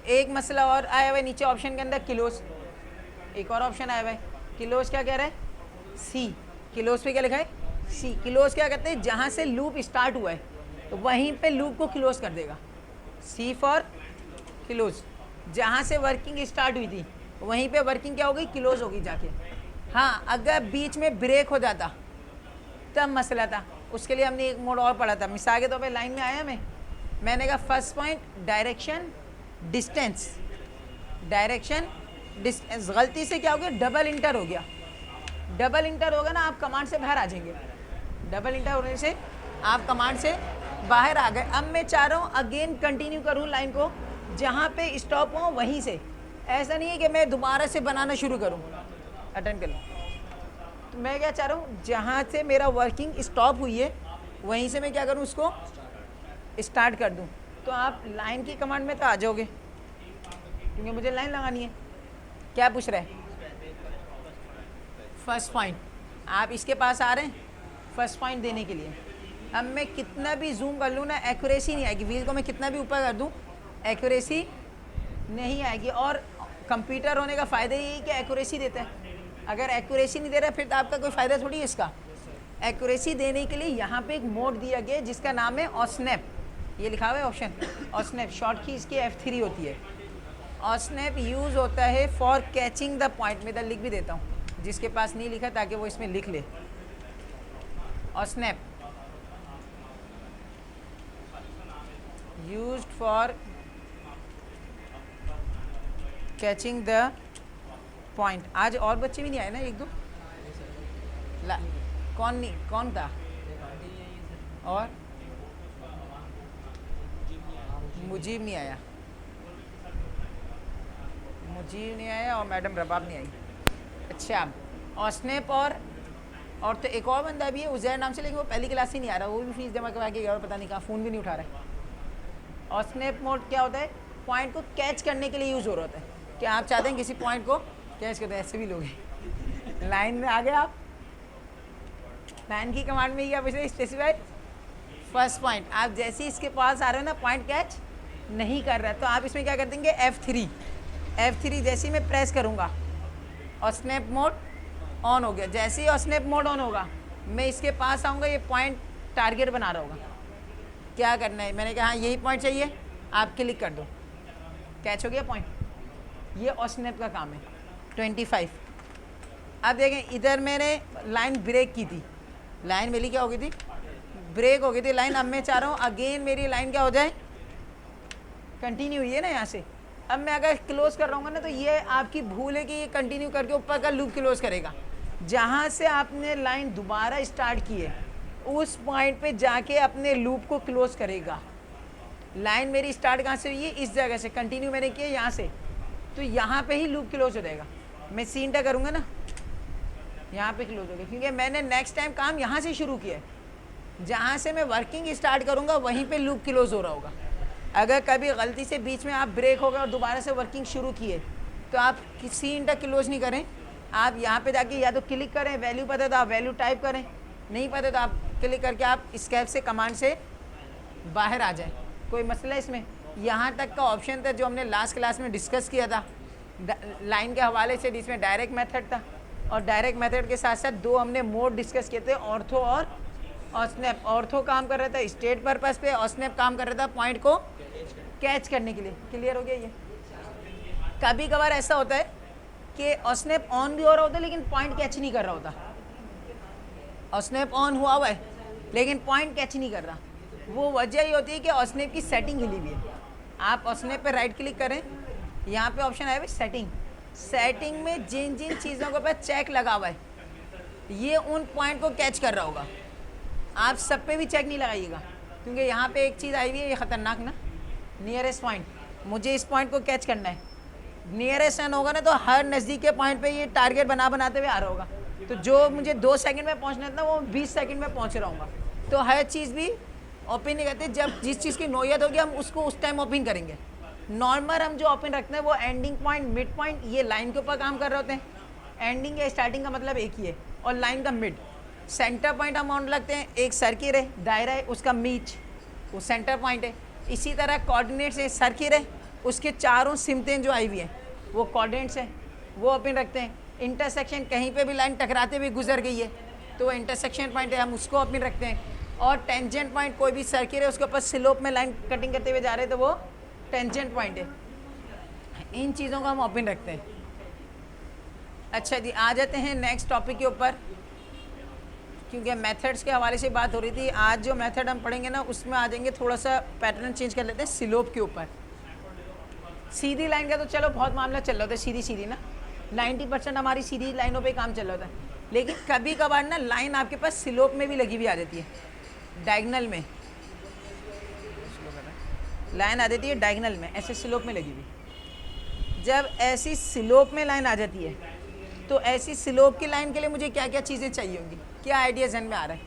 एक मसला और आया हुआ है नीचे ऑप्शन के अंदर, किलोस, एक और ऑप्शन आया हुआ है, किलोस क्या कह रहा है C, किलोस पे क्या लिखा है C। किलोस क्या कहते हैं, जहाँ से लूप स्टार्ट हुआ है तो वहीं पे लूप को क्लोज कर देगा, C फॉर क्लोज। जहाँ से वर्किंग स्टार्ट हुई थी वहीं पे वर्किंग क्या होगी, क्लोज होगी जाके। हाँ, अगर बीच में ब्रेक हो जाता तब मसला था, उसके लिए हमने एक मोड और पढ़ा था। मिसाल के तौर पे लाइन में आया मैंने कहा first point direction distance, direction distance, गलती से क्या हो गया डबल इंटर हो गया, डबल इंटर होगा ना आप कमांड से बाहर आ जाएंगे, डबल इंटर होने से आप कमांड से बाहर आ गए। अब मैं चाह रहा हूँ अगेन कंटिन्यू करूँ लाइन को, जहाँ पे स्टॉप हो वहीं से, ऐसा नहीं है कि मैं दोबारा से बनाना शुरू करूँ, अटेंड कर लूँ। तो मैं क्या चाह रहा हूँ, जहाँ से मेरा वर्किंग स्टॉप हुई है वहीं से मैं क्या करूँ, उसको स्टार्ट कर दूँ। तो आप लाइन की कमांड में तो आ जाओगे, क्योंकि मुझे लाइन लगानी है। क्या पूछ रहा है, फर्स्ट पॉइंट, आप इसके पास आ रहे हैं फर्स्ट पॉइंट देने के लिए। अब मैं कितना भी जूम कर लूँ ना, एक्यूरेसी नहीं आएगी, व्हील को मैं कितना भी ऊपर कर दूँ एक्यूरेसी नहीं आएगी। और कंप्यूटर होने का फ़ायदा यही है कि एक्यूरेसी देता है, अगर एक्यूरेसी नहीं दे रहा फिर तो आपका कोई फ़ायदा थोड़ी है इसका। एक्यूरेसी देने के लिए यहाँ पे एक मोड दिया गया जिसका नाम है ऑसनैप, ये लिखा हुआ है ऑप्शन ऑसनैप, शॉर्ट की इसकी F3 होती है। ऑसनैप यूज़ होता है फॉर कैचिंग द पॉइंट, मैं इधर लिख भी देता हूँ जिसके पास नहीं लिखा ताकि वो इसमें लिख ले। ऑसनैप used for catching the point. आज और बच्चे भी नहीं आए ना, एक दो ला, कौन नहीं, कौन था, और मुजीब नहीं आया, मुजीब नहीं आया और मैडम रबाब नहीं आई। अच्छा, ऑस्नेप और तो एक और बंदा भी है उजैर नाम से, लेकिन वो पहली क्लास ही नहीं आ रहा, वो भी फीस जमा करवा के गया और पता नहीं कहाँ, फ़ोन भी नहीं उठा रहा है। ऑस्नेप मोड क्या होता है? पॉइंट को कैच करने के लिए यूज़ हो रहा होता है कि आप चाहते हैं किसी पॉइंट को कैच करते हैं, ऐसे भी लोग हैं। लाइन में आ गए आप, लाइन की कमांड में ही आप इसे स्पेसिफाई फर्स्ट पॉइंट, आप जैसे ही इसके पास आ रहे हो ना, पॉइंट कैच नहीं कर रहा है, तो आप इसमें क्या कर देंगे F3 जैसे ही मैं प्रेस करूँगा और स्नैप मोड ऑन हो गया। जैसे ही और स्नैप मोड ऑन होगा मैं इसके पास आऊँगा, ये पॉइंट टारगेट बना रहा होगा। क्या करना है, मैंने कहा हाँ यही पॉइंट चाहिए, आप क्लिक कर दो, कैच हो गया पॉइंट। ये और स्नैप का काम है। 25। अब देखें इधर मैंने लाइन ब्रेक की थी, लाइन मेरी क्या हो गई थी, ब्रेक हो गई थी लाइन। अब मैं चाह रहा हूँ अगेन मेरी लाइन क्या हो जाए, कंटिन्यू हुई है ना यहाँ से। अब मैं अगर क्लोज कर रहा हूँ ना, तो ये आपकी भूल है कि ये कंटिन्यू करके ऊपर का लूप क्लोज करेगा। जहाँ से आपने लाइन दोबारा स्टार्ट की है उस पॉइंट पे जाके अपने लूप को क्लोज करेगा। लाइन मेरी स्टार्ट कहाँ से हुई है, इस जगह से, कंटिन्यू मैंने किया यहाँ से, तो यहाँ पे ही लूप क्लोज हो जाएगा। मैं सीनटा करूँगा ना, यहाँ पे क्लोज हो गया, क्योंकि मैंने नेक्स्ट टाइम काम यहाँ से शुरू किया है। जहाँ से मैं वर्किंग स्टार्ट करूँगा वहीं पे लूप क्लोज हो रहा होगा। अगर कभी गलती से बीच में आप ब्रेक हो गए और दोबारा से वर्किंग शुरू किए तो आप किसी इंटर क्लोज नहीं करें, आप यहाँ पे जाके या तो क्लिक करें, वैल्यू पता तो आप वैल्यू टाइप करें, नहीं पता तो आप क्लिक करके आप स्केप से कमांड से बाहर आ जाए, कोई मसला इसमें। यहाँ तक का ऑप्शन था जो हमने लास्ट क्लास में डिस्कस किया था लाइन के हवाले से, जिसमें डायरेक्ट मेथड था, और डायरेक्ट मेथड के साथ साथ दो हमने मोड डिस्कस किए थे, ऑर्थो और स्नैप। ऑर्थो काम कर रहा था स्टेट पर्पस पे, और स्नैप काम कर रहा था पॉइंट को कैच करने के लिए। क्लियर हो गया ये? कभी कभार ऐसा होता है कि स्नैप ऑन भी हो रहा होता है लेकिन पॉइंट कैच नहीं कर रहा होता, और स्नैप ऑन हुआ है लेकिन पॉइंट कैच नहीं कर रहा। वो वजह ही होती है कि स्नैप की सेटिंग हिली हुई है। आप स्नैप पे राइट क्लिक करें, यहाँ पे ऑप्शन आया हुआ सेटिंग, सेटिंग में जिन जिन चीज़ों के ऊपर चेक लगा हुआ है ये उन पॉइंट को कैच कर रहा होगा। आप सब पे भी चेक नहीं लगाइएगा, क्योंकि यहाँ पे एक चीज़ आई हुई है, ये ख़तरनाक ना, नियरेस्ट पॉइंट, मुझे इस पॉइंट को कैच करना है। नियरेस्ट रन होगा ना तो हर नज़दीक के पॉइंट पे ये टारगेट बनाते हुए आ रहा होगा, तो जो मुझे 2 सेकंड में पहुँचना था वो 20 सेकंड में पहुँच रहा हूँगा। तो हर चीज़ भी ओपन नहीं करते, जब जिस चीज़ की नोयत होगी हम उसको उस टाइम ओपन करेंगे। नॉर्मल हम जो ओपन रखते हैं वो एंडिंग पॉइंट, मिड पॉइंट, ये लाइन के ऊपर काम कर रहे होते हैं। एंडिंग या स्टार्टिंग का मतलब एक ही है, और लाइन का मिड। सेंटर पॉइंट हम ऑन रखते हैं, एक सर्किल है, दायरा है, उसका बीच वो सेंटर पॉइंट है। इसी तरह कोऑर्डिनेट्स है, सर्किल है, उसके चारों सिमतें जो आई हुई हैं वो कोऑर्डिनेट्स हैं, वो ओपन रखते हैं। इंटरसेक्शन, कहीं पे भी लाइन टकराते हुए गुजर गई है तो वो इंटरसेक्शन पॉइंट है, हम उसको ओपन रखते हैं। और टेंजेंट पॉइंट, कोई भी सर्किल है उसके ऊपर स्लोप में लाइन कटिंग करते हुए जा रहे हैं तो वो टेंजेंट पॉइंट है। इन चीज़ों को हम ओपन रखते हैं। अच्छा जी, आ जाते हैं नेक्स्ट टॉपिक के ऊपर, क्योंकि मेथड्स के हवाले से बात हो रही थी। आज जो मेथड हम पढ़ेंगे ना उसमें आ जाएंगे, थोड़ा सा पैटर्न चेंज कर लेते हैं स्लोप के ऊपर। सीधी लाइन का तो चलो बहुत मामला चल रहा होता है, सीधी ना 90% हमारी सीधी लाइनों पे काम चल रहा होता है, लेकिन कभी कभार ना लाइन आपके पास स्लोप में भी लगी हुई आ जाती है, डायगनल में लाइन आ जाती है, डायगनल में ऐसे स्लोप में लगी हुई। जब ऐसी स्लोप में लाइन आ जाती है तो ऐसी स्लोप की लाइन के लिए मुझे क्या क्या चीज़ें चाहिए होंगी, क्या आइडिया जहन में आ रहा है,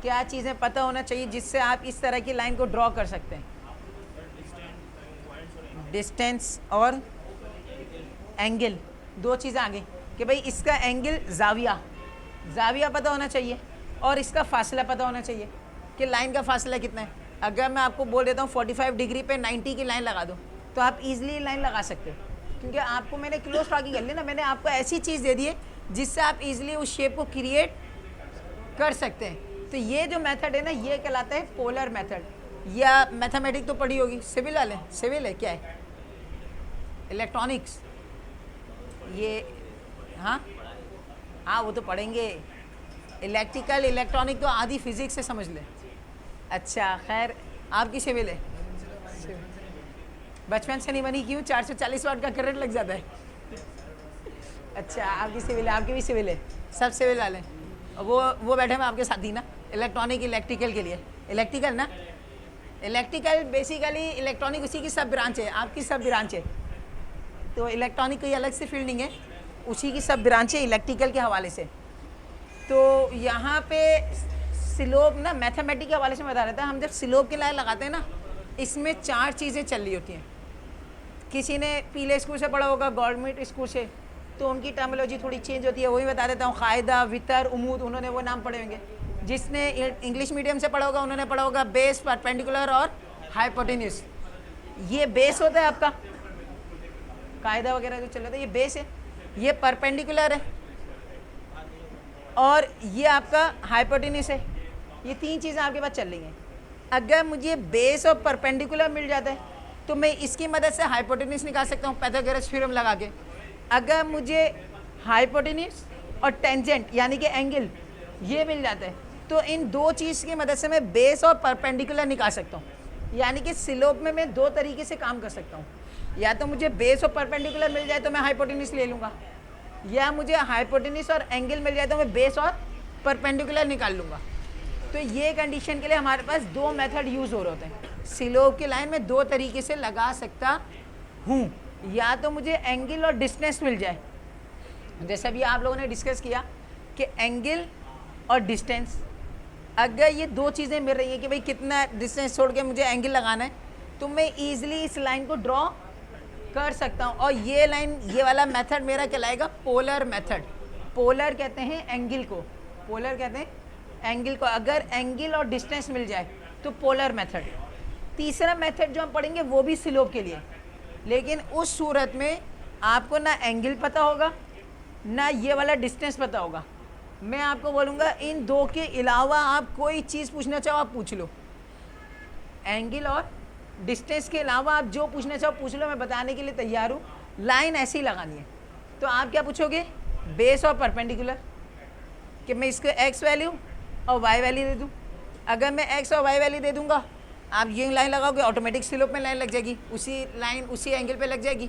क्या चीज़ें पता होना चाहिए जिससे आप इस तरह की लाइन को ड्रॉ कर सकते हैं? डिस्टेंस और एंगल, दो चीज़ें आ गई कि भाई इसका एंगल जाविया पता होना चाहिए, और इसका फासला पता होना चाहिए कि लाइन का फासला कितना है। अगर मैं आपको बोल देता हूँ 45 डिग्री पे 90 की लाइन लगा दो तो आप इजीली लाइन लगा सकते हो, क्योंकि आपको मैंने क्लोज टॉकिंग कर ली ना, मैंने आपको ऐसी चीज़ दे दी है जिससे आप इजीली उस शेप को क्रिएट कर सकते हैं। तो ये जो मेथड है ना ये कहलाता है पोलर मेथड, या मैथमेटिक्स तो पढ़ी होगी, सिविल वाले, सिविल है क्या है, इलेक्ट्रॉनिक्स, ये हाँ वो तो पढ़ेंगे। इलेक्ट्रिकल इलेक्ट्रॉनिक तो आधी फिजिक्स से समझ ले। अच्छा खैर, आपकी सिविल है, बचपन से नहीं बनी क्यों? 440 वाट का करंट लग जाता है। अच्छा आपकी सिविल है, आपकी भी सिविल है, सब सिविल वाले। वो बैठे हैं आपके साथ ही ना, इलेक्ट्रॉनिक इलेक्ट्रिकल के लिए। इलेक्ट्रिकल ना, इलेक्ट्रिकल बेसिकली इलेक्ट्रॉनिक उसी की सब ब्रांच है, आपकी सब ब्रांच है। तो इलेक्ट्रॉनिक कोई अलग से फील्ड नहीं है, उसी की सब ब्रांचें इलेक्ट्रिकल के हवाले से। तो यहाँ पे स्लोप ना मैथमेटिक के हवाले से बता रहा था, हम जब स्लोप की लाइन लगाते हैं ना, इसमें 4 चीज़ें चल रही होती हैं। किसी ने पीले स्कूल से पढ़ा होगा, गवर्नमेंट स्कूल से, तो उनकी टर्मिनोलॉजी थोड़ी चेंज होती है, वही बता देता हूँ। कायदा, वितर, उमूद, उन्होंने वो नाम पढ़े होंगे। जिसने इंग्लिश मीडियम से पढ़ा होगा उन्होंने पढ़ा होगा बेस, परपेंडिकुलर और हाइपोटेन्यूज। ये बेस होता है आपका, कायदा वगैरह जो चल रहा था, ये बेस है। ये परपेंडिकुलर है और ये आपका हाइपोटेन्यूज है। ये 3 चीज़ें आपके पास चल रही हैं। अगर मुझे बेस और परपेंडिकुलर मिल जाता है तो मैं इसकी मदद से हाइपोटेन्यूज निकाल सकता हूँ पाइथागोरस थ्योरम लगा के। अगर मुझे हाइपोटेन्यूज और टेंजेंट यानी कि एंगल ये मिल जाता है तो इन 2 चीज़ की मदद से मैं बेस और परपेंडिकुलर निकाल सकता हूँ। यानी कि स्लोप में मैं 2 तरीके से काम कर सकता हूँ। या तो मुझे बेस और परपेंडिकुलर मिल जाए तो मैं हाइपोटेन्यूज ले लूँगा, या मुझे हाइपोटेन्यूज और एंगल मिल जाए तो मैं बेस और परपेंडिकुलर निकाल लूँगा। तो ये कंडीशन के लिए हमारे पास 2 मेथड यूज़ हो रहे होते हैं। स्लोप की लाइन में 2 तरीके से लगा सकता हूँ। या तो मुझे एंगल और डिस्टेंस मिल जाए, जैसे अभी आप लोगों ने डिस्कस किया कि एंगल और डिस्टेंस, अगर ये 2 चीज़ें मिल रही हैं कि भाई कितना डिस्टेंस छोड़ के मुझे एंगल लगाना है, तो मैं ईजिली इस लाइन को ड्रॉ कर सकता हूँ। और ये लाइन, ये वाला मेथड मेरा कहलाएगा पोलर मेथड। पोलर कहते हैं एंगल को, पोलर कहते हैं एंगल को। अगर एंगल और डिस्टेंस मिल जाए तो पोलर मेथड। तीसरा मेथड जो हम पढ़ेंगे वो भी स्लोप के लिए, लेकिन उस सूरत में आपको ना एंगल पता होगा ना ये वाला डिस्टेंस पता होगा। मैं आपको बोलूँगा इन 2 के अलावा आप कोई चीज़ पूछना चाहो आप पूछ लो। एंगल और डिस्टेंस के अलावा आप जो पूछना चाहो पूछ लो, मैं बताने के लिए तैयार हूँ। लाइन ऐसी लगानी है तो आप क्या पूछोगे, बेस और परपेंडिकुलर, कि मैं इसको एक्स वैल्यू और वाई वैल्यू दे दूँ। अगर मैं एक्स और वाई वैल्यू दे दूँगा, आप ये लाइन लगाओगे ऑटोमेटिक स्लोप में लाइन लग जाएगी, उसी लाइन उसी एंगल पे लग जाएगी।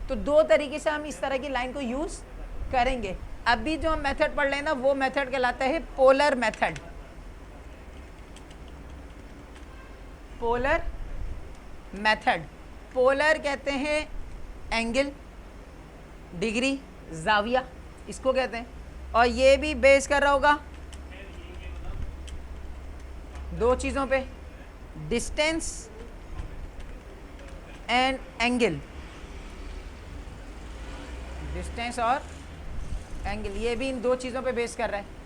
तो 2 तरीके से हम इस तरह की लाइन को यूज़ करेंगे। अभी जो हम मेथड पढ़ रहे हैं ना वो मेथड कहलाता है polar method. Polar method, polar कहते हैं एंगल, डिग्री, जाविया इसको कहते हैं। और ये भी बेस कर रहा होगा 2 चीज़ों पे, डिस्टेंस एंड एंगल। डिस्टेंस और एंगल, ये भी इन 2 चीज़ों पे बेस कर रहा है।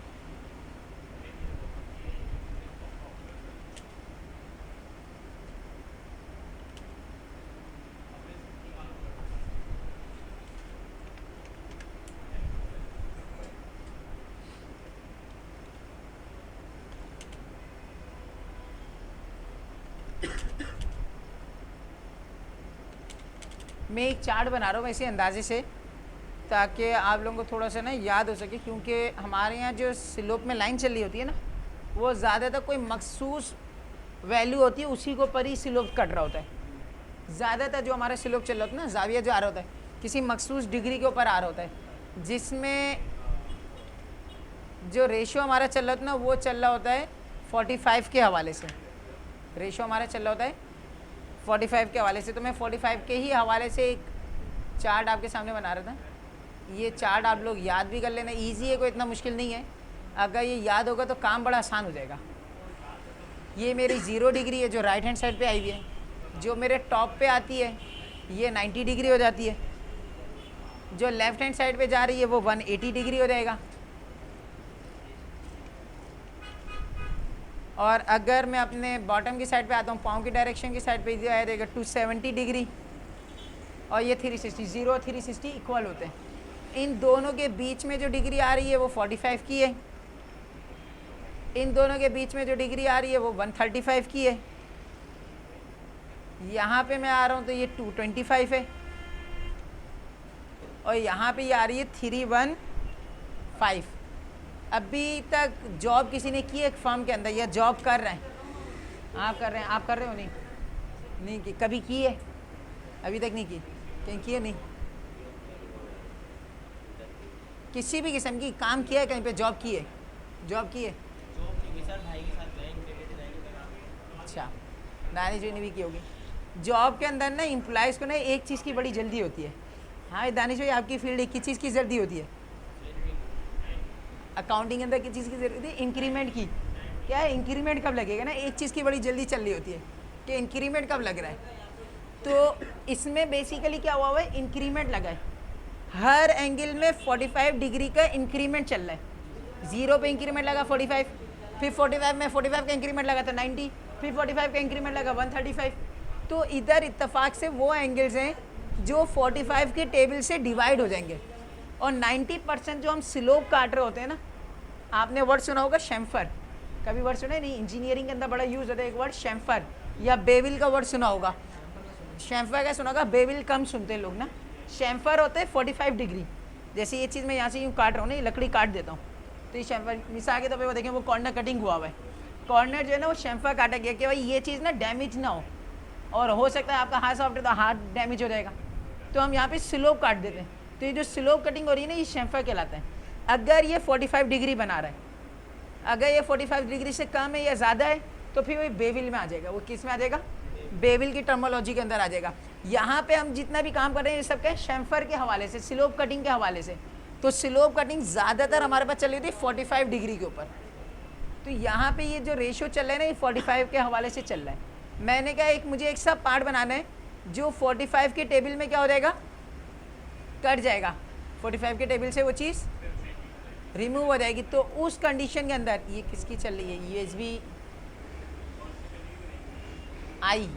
मैं एक चार्ट बना रहा हूँ वैसे अंदाजे से, ताकि आप लोगों को थोड़ा सा ना याद हो सके, क्योंकि हमारे यहाँ जो स्लोप में लाइन चल रही होती है ना वो ज़्यादातर कोई मखसूस वैल्यू होती है, उसी को पर ही स्लोप कट रहा होता है। ज़्यादातर जो हमारा स्लोप चल रहा होता है ना, जाविया जो आ रहा होता है किसी मखसूस डिग्री के ऊपर आ रहा होता है, जिसमें जो रेशियो हमारा चल रहा होता है ना वो चल रहा होता है 45 के हवाले से। रेशियो हमारा चल रहा होता है 45 के हवाले से। तो मैं 45 के ही हवाले से एक चार्ट आपके सामने बना रहा था। ये चार्ट आप लोग याद भी कर लेना, इजी है, कोई इतना मुश्किल नहीं है। अगर ये याद होगा तो काम बड़ा आसान हो जाएगा। ये मेरी 0 डिग्री है जो राइट हैंड साइड पे आई हुई है, जो मेरे टॉप पे आती है ये 90 डिग्री हो जाती है, जो लेफ़्ट हैंड साइड पे जा रही है वो 180 डिग्री हो जाएगा। और अगर मैं अपने बॉटम की साइड पे आता हूँ, पाँव की डायरेक्शन की साइड पे आया रहेगा 270 डिग्री, और ये 360, 0 और 360 इक्वल होते हैं। इन दोनों के बीच में जो डिग्री आ रही है वो 45 की है, इन दोनों के बीच में जो डिग्री आ रही है वो 135 की है। यहाँ पे मैं आ रहा हूँ तो ये 225 है, और यहाँ पे ये आ रही है 315। अभी तक जॉब किसी ने की है एक फर्म के अंदर, या जॉब कर रहे हैं? आप कर रहे हैं, आप कर रहे हो? नहीं की, कभी की है? अभी तक नहीं की, कहीं की है? नहीं, किसी भी किस्म की काम किया है कहीं पे? जॉब की है? जॉब की है? अच्छा, नानी जी ने भी की होगी। जॉब के अंदर ना एम्प्लॉयज़ को ना एक चीज़ की बड़ी जल्दी होती है, हाँ दानिश भाई, आपकी फील्ड एक ही चीज़ की जल्दी होती है, अकाउंटिंग के अंदर किस चीज़ की जरूरत होती है? इंक्रीमेंट की। क्या है इंक्रीमेंट कब लगेगा ना, एक चीज़ की बड़ी जल्दी चल रही होती है कि इंक्रीमेंट कब लग रहा है। तो इसमें बेसिकली क्या हुआ है, इंक्रीमेंट लगा है, हर एंगल में 45 डिग्री का इंक्रीमेंट चल रहा है। 0 पे इंक्रीमेंट लगा 45, फिर 45 में 45 का इंक्रीमेंट लगा तो 90, फिर 45 का इंक्रीमेंट लगा 135। तो इधर इत्तेफाक से वो एंगल्स हैं जो 45 के टेबल से डिवाइड हो जाएंगे। और 90% जो हम स्लोप काट रहे होते हैं ना, आपने वर्ड सुना होगा शैम्फर, कभी वर्ड सुना है नहीं? इंजीनियरिंग के अंदर बड़ा यूज़ होता है एक वर्ड शैम्फर, या बेविल का वर्ड सुना होगा। शैम्फर का सुना होगा, बेविल कम सुनते हैं लोग ना। शैम्फर होते हैं 45 डिग्री। जैसे ये चीज़ मैं यहाँ से यूँ काट रहा हूँ ना, ये लकड़ी काट देता हूँ तो ये शैम्फर, मिसाल के तौर पर वो देखें वो कॉर्नर कटिंग हुआ हुआ है, कॉर्नर जो है ना वो शैम्फर काटा गया कि भाई ये चीज़ ना डैमेज ना हो, और हो सकता है आपका हाथ सॉफ्ट है तो हाथ डैमेज हो जाएगा, तो हम यहाँ पे स्लोप काट देते हैं। तो ये जो स्लोप कटिंग हो रही है ना, ये शैम्फर कहलाता है। अगर ये 45 डिग्री बना रहा है, अगर ये 45 डिग्री से कम है या ज़्यादा है तो फिर वो बेविल में आ जाएगा। वो किस में आ जाएगा? बेविल की टर्मोलॉजी के अंदर आ जाएगा। यहाँ पे हम जितना भी काम कर रहे हैं ये सब क्या है? शैम्फर के हवाले से, स्लोप कटिंग के हवाले से। तो स्लोप कटिंग ज़्यादातर हमारे पास चल रही थी 45 डिग्री के ऊपर। तो यहाँ पे ये जो रेशियो चल रहा है ना, ये 45 के हवाले से चल रहा है। मैंने कहा मुझे एक सब पार्ट बनाना है जो 45 के टेबल में क्या हो जाएगा, कट जाएगा, 45 के टेबल से वो चीज़ रिमूव हो जाएगी। तो उस कंडीशन के अंदर ये किसकी चल रही है? USB आई,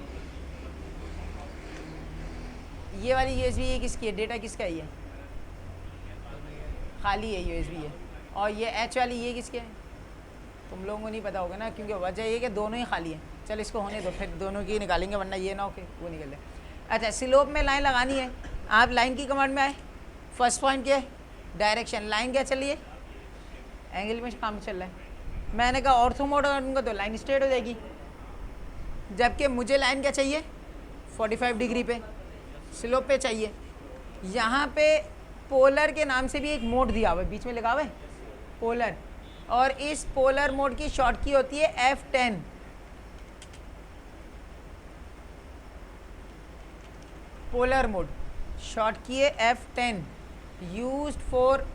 ये वाली USB ये किसकी है? डेटा किसका है? ये खाली है, USB है। और ये H वाली ये किसके है? तुम लोगों को नहीं पता होगा ना, क्योंकि वजह ये कि दोनों ही खाली है। चल इसको होने दो, फिर दोनों की निकालेंगे, वरना ये ना हो कि वो निकल जाए। अच्छा, स्लोप में लाइन लगानी है, आप लाइन की कमांड में आए। फर्स्ट पॉइंट क्या है? डायरेक्शन। लाइन क्या चल रही है? एंगल में काम चल रहा है। मैंने कहा ऑर्थो मोड करूँगा तो लाइन स्ट्रेट हो जाएगी, जबकि मुझे लाइन क्या चाहिए? 45 डिग्री पे स्लोप पे चाहिए। यहाँ पे पोलर के नाम से भी एक मोड दिया हुआ है, बीच में लगा हुआ है पोलर, और इस पोलर मोड की शॉर्ट की होती है F10। पोलर मोड शॉर्ट की है F10, used for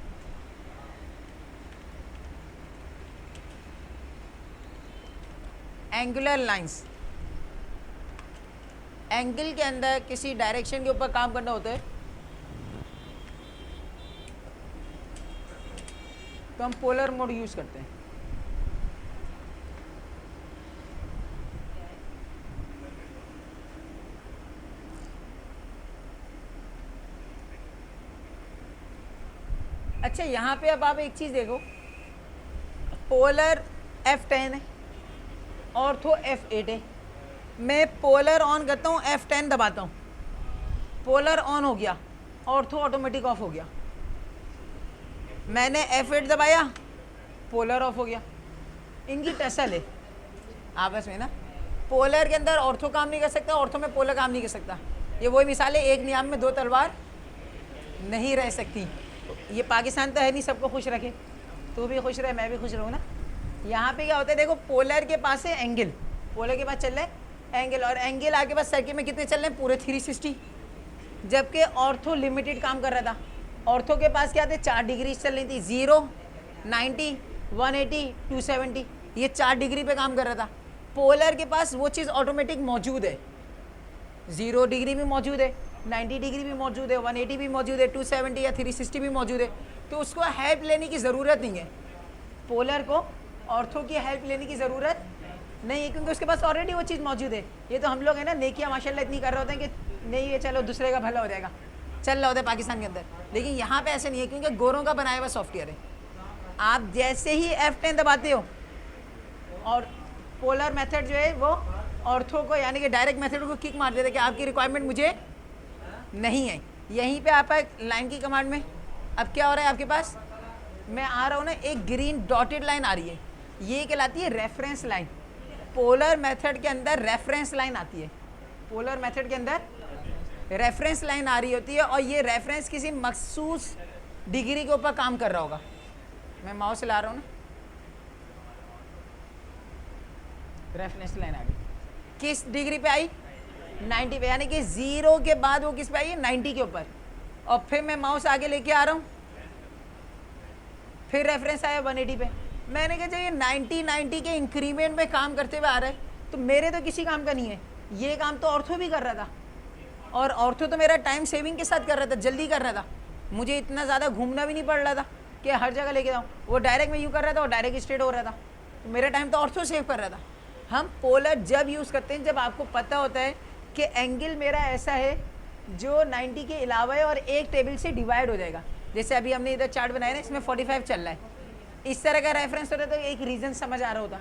angular lines. Angle के अंदर किसी डायरेक्शन के ऊपर काम करना होता है तो हम पोलर मोड यूज करते हैं। अच्छा, यहाँ पे अब आप एक चीज़ देखो, पोलर F10 है, ऑर्थो F8 है। मैं पोलर ऑन करता हूँ, F10 दबाता हूँ, पोलर ऑन हो गया, ऑर्थो ऑटोमेटिक ऑफ हो गया। मैंने F8 दबाया, पोलर ऑफ हो गया। इनकी टसल है आपस में ना। पोलर के अंदर ऑर्थो काम नहीं कर सकता, ऑर्थो में पोलर काम नहीं कर सकता। ये वही मिसाल है, एक नियाम में दो तलवार नहीं रह सकती। ये पाकिस्तान तो है नहीं सबको खुश रखे, तू भी खुश रहे मैं भी खुश रहूँ ना। यहाँ पे क्या होता है देखो, पोलर के पास है एंगल, पोलर के पास चल रहा है एंगल, और एंगल आपके पास सर्किल में कितने चल रहे हैं? पूरे 360। जबकि ऑर्थो लिमिटेड काम कर रहा था। ऑर्थो के पास क्या थे? 4 डिग्री चल रही थी, 0, 90, 180, 270, ये 4 डिग्री पे काम कर रहा था। पोलर के पास वो चीज़ ऑटोमेटिक मौजूद है, 0 डिग्री भी मौजूद है, 90 डिग्री भी मौजूद है, 180 भी मौजूद है, 270 या 360 भी मौजूद है। तो उसको हेल्प लेने की ज़रूरत नहीं है, पोलर को ऑर्थो की हेल्प लेने की ज़रूरत नहीं है, क्योंकि उसके पास ऑलरेडी वो चीज़ मौजूद है। ये तो हम लोग है ना नेकियां माशाल्लाह इतनी कर रहे होते हैं कि नहीं ये चलो दूसरे का भला हो जाएगा, चल रहा होता है पाकिस्तान के अंदर। लेकिन यहाँ पे ऐसे नहीं है, क्योंकि गोरों का बनाया हुआ सॉफ्टवेयर है। आप जैसे ही F10 दबाते हो और पोलर मेथड जो है वो ऑर्थो को यानी कि डायरेक्ट मेथड को किक मार देता है कि आपकी रिक्वायरमेंट मुझे नहीं है। यहीं पे आप लाइन की कमांड में अब क्या हो रहा है आपके पास, मैं आ रहा हूँ ना, एक ग्रीन डॉटेड लाइन आ रही है, ये कहलाती है रेफरेंस लाइन। पोलर मेथड के अंदर रेफरेंस लाइन आती है, पोलर मेथड के अंदर रेफरेंस लाइन आ रही होती है, और ये रेफरेंस किसी मखसूस डिग्री के ऊपर काम कर रहा होगा। मैं माउस ला रहा हूँ ना, रेफरेंस लाइन आ गई, किस डिग्री पे आई? 90 पे, यानी कि 0 के बाद वो किस पे आई है? 90 के ऊपर। और फिर मैं माउस आगे लेके आ रहा हूँ, फिर रेफरेंस आया 180 पे। मैंने कहा जब ये 90 के इंक्रीमेंट में काम करते हुए आ रहा है तो मेरे तो किसी काम का नहीं है, ये काम तो ऑर्थो भी कर रहा था, और ऑर्थो तो मेरा टाइम सेविंग के साथ कर रहा था, जल्दी कर रहा था, मुझे इतना ज़्यादा घूमना भी नहीं पड़ रहा था कि हर जगह लेके जाऊँ। वो डायरेक्ट में यूँ कर रहा था और डायरेक्ट स्ट्रेट हो रहा था, तो मेरा टाइम तो ऑर्थो सेव कर रहा था। हम पोलर जब यूज़ करते हैं जब आपको पता होता है कि एंगल मेरा ऐसा है जो 90 के अलावा है और एक टेबल से डिवाइड हो जाएगा। जैसे अभी हमने इधर चार्ट बनाया ना, इसमें 45 चल रहा है, इस तरह का रेफरेंस होता है तो एक रीज़न समझ आ रहा होता।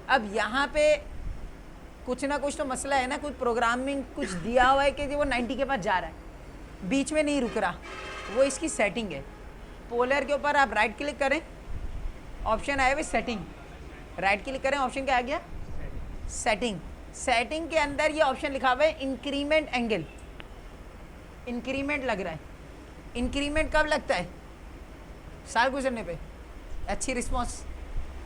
अब यहाँ पे कुछ ना कुछ तो मसला है ना, कुछ प्रोग्रामिंग कुछ दिया हुआ है कि वो 90 के पास जा रहा है, बीच में नहीं रुक रहा, वो इसकी सेटिंग है। पोलर के ऊपर आप राइट क्लिक करें, ऑप्शन आया हुआ सेटिंग, राइट क्लिक करें, ऑप्शन क्या आ गया, सेटिंग। सेटिंग के अंदर ये ऑप्शन लिखा हुआ है इंक्रीमेंट एंगल, इंक्रीमेंट लग रहा है। इंक्रीमेंट कब लगता है, साल गुजरने पे, अच्छी रिस्पॉन्स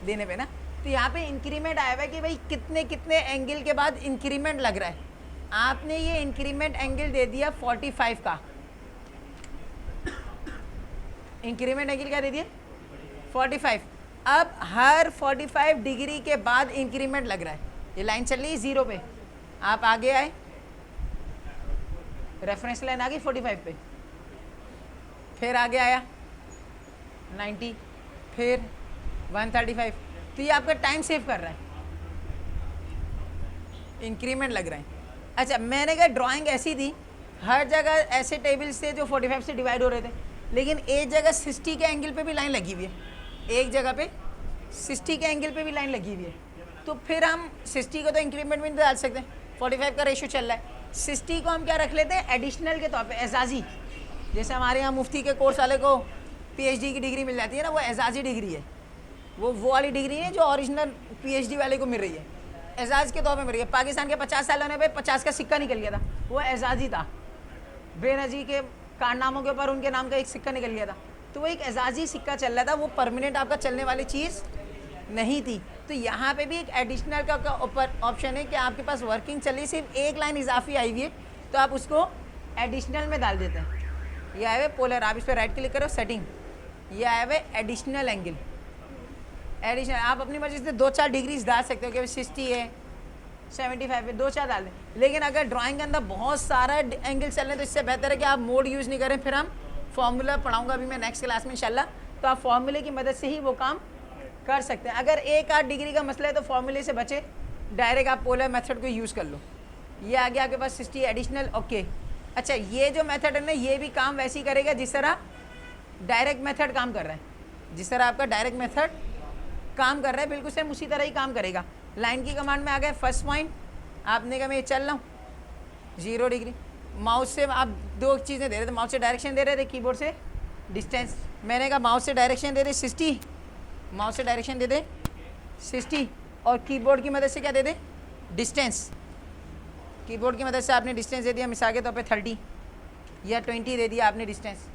देने पे ना। तो यहाँ पे इंक्रीमेंट आया हुआ है कि भाई कितने कितने एंगल के बाद इंक्रीमेंट लग रहा है। आपने ये इंक्रीमेंट एंगल दे दिया 45 का, इंक्रीमेंट एंगल क्या दे दिया 45। अब हर 45 डिग्री के बाद इंक्रीमेंट लग रहा है, ये लाइन चल रही है 0 पे, आप आगे आए, रेफरेंस लाइन आ गई 45 पे, फिर आगे आया 90, फिर 135, तो ये आपका टाइम सेव कर रहा है, इंक्रीमेंट लग रहा है। अच्छा, मैंने कहा ड्राइंग ऐसी थी, हर जगह ऐसे टेबल्स थे जो 45 से डिवाइड हो रहे थे, लेकिन एक जगह 60 के एंगल पे भी लाइन लगी हुई है, एक जगह पे 60 के एंगल पे भी लाइन लगी हुई है। तो फिर हम 60 को तो इंक्रीमेंट में नहीं डाल सकते, 45 का रेशियो चल रहा है, 60 को हम क्या रख लेते हैं एडिशनल के तौर पे, एजाजी। जैसे हमारे यहाँ मुफ्ती के कोर्स वाले को PhD की डिग्री मिल जाती है ना, वो एजाजी डिग्री है, वो वाली डिग्री है जो ओरिजिनल PhD वाले को मिल रही है, एजाज के तौर पे मिल रही है। पाकिस्तान के 50 साल होने पे 50 का सिक्का निकल गया था, वो एजाजी था, बेनजीर के कारनामों के ऊपर उनके नाम का एक सिक्का निकल गया था, तो वो एक एजाजी सिक्का चल रहा था, वो परमानेंट आपका चलने वाली चीज़ नहीं थी। तो यहाँ पे भी एक एडिशनल का ऊपर ऑप्शन है कि आपके पास वर्किंग चली, सिर्फ एक लाइन इजाफी आई हुई है तो आप उसको एडिशनल में डाल देते हैं। ये आए हुए पोलर, आप इस पर राइट क्लिक करो, सेटिंग, ये आए हुए एडिशनल एंगल, एडिशनल आप अपनी मर्जी से 2-4 डिग्रीज डाल सकते हो कि 60 है 75 है, 2-4 डाल दें। लेकिन अगर ड्राइंग के अंदर बहुत सारा एंगल चल रहे हैं तो इससे बेहतर है कि आप मोड यूज़ नहीं करें। फिर हम फॉर्मूला पढ़ाऊंगा अभी मैं नेक्स्ट क्लास में इंशाल्लाह, तो आप फॉर्मूले की मदद से ही वो काम कर सकते हैं। अगर 1-8 डिग्री का मसला है तो फॉर्मूले से बचे, डायरेक्ट आप पोलर मेथड को यूज़ कर लो। ये आ गया आपके पास 60 एडिशनल, ओके। अच्छा, ये जो मेथड है ना, ये भी काम वैसे ही करेगा जिस तरह डायरेक्ट मेथड काम कर रहा है, जिस तरह आपका डायरेक्ट मेथड काम कर रहा है, बिल्कुल सेम उसी तरह ही काम करेगा। लाइन की कमांड में आ गए, फर्स्ट पॉइंट आपने कहा मैं ये चल रहा हूँ 0 डिग्री, माउस से आप 2 चीज़ें दे रहे थे, माउस से डायरेक्शन दे रहे थे, कीबोर्ड से डिस्टेंस। मैंने कहा माउस से डायरेक्शन दे दे 60, माउस से डायरेक्शन दे दे 60, और कीबोर्ड की मदद से क्या दे दे डिस्टेंस। कीबोर्ड की मदद से आपने डिस्टेंस दे दिया, मिसाल के तौर पे 30 या 20 दे दिया आपने डिस्टेंस।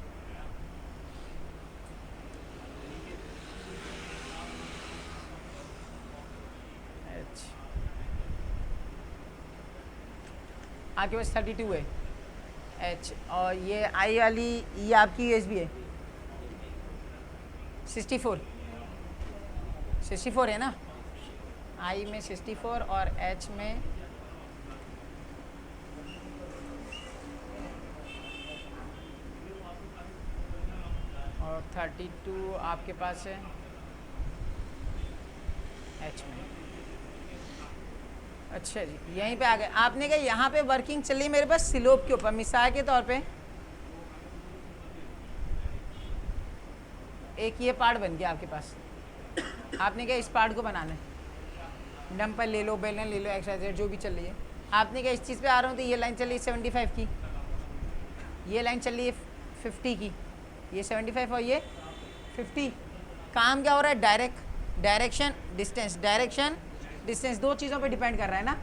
आपके पास 32 है H, और ये I वाली ये आपकी USB है 64 है ना, I में 64 और H में और 32 आपके पास है H में। अच्छा जी, यहीं पे आ गए। आपने कहा यहाँ पे वर्किंग चली मेरे पास स्लोप के ऊपर, मिसाल के तौर पे एक ये पार्ट बन गया आपके पास, आपने कहा इस पार्ट को बनाना है, डंपर ले लो, बेलन ले लो, एक्सरसाइज जो भी चल रही है। आपने कहा इस चीज़ पे आ रहा हूँ तो ये लाइन चल रही है 75 की, ये लाइन चल रही है 50 की, ये 75 और ये 50। काम क्या हो रहा है, डायरेक्शन डिस्टेंस, डायरेक्शन डिस्टेंस 2 चीज़ों पे डिपेंड कर रहा है ना।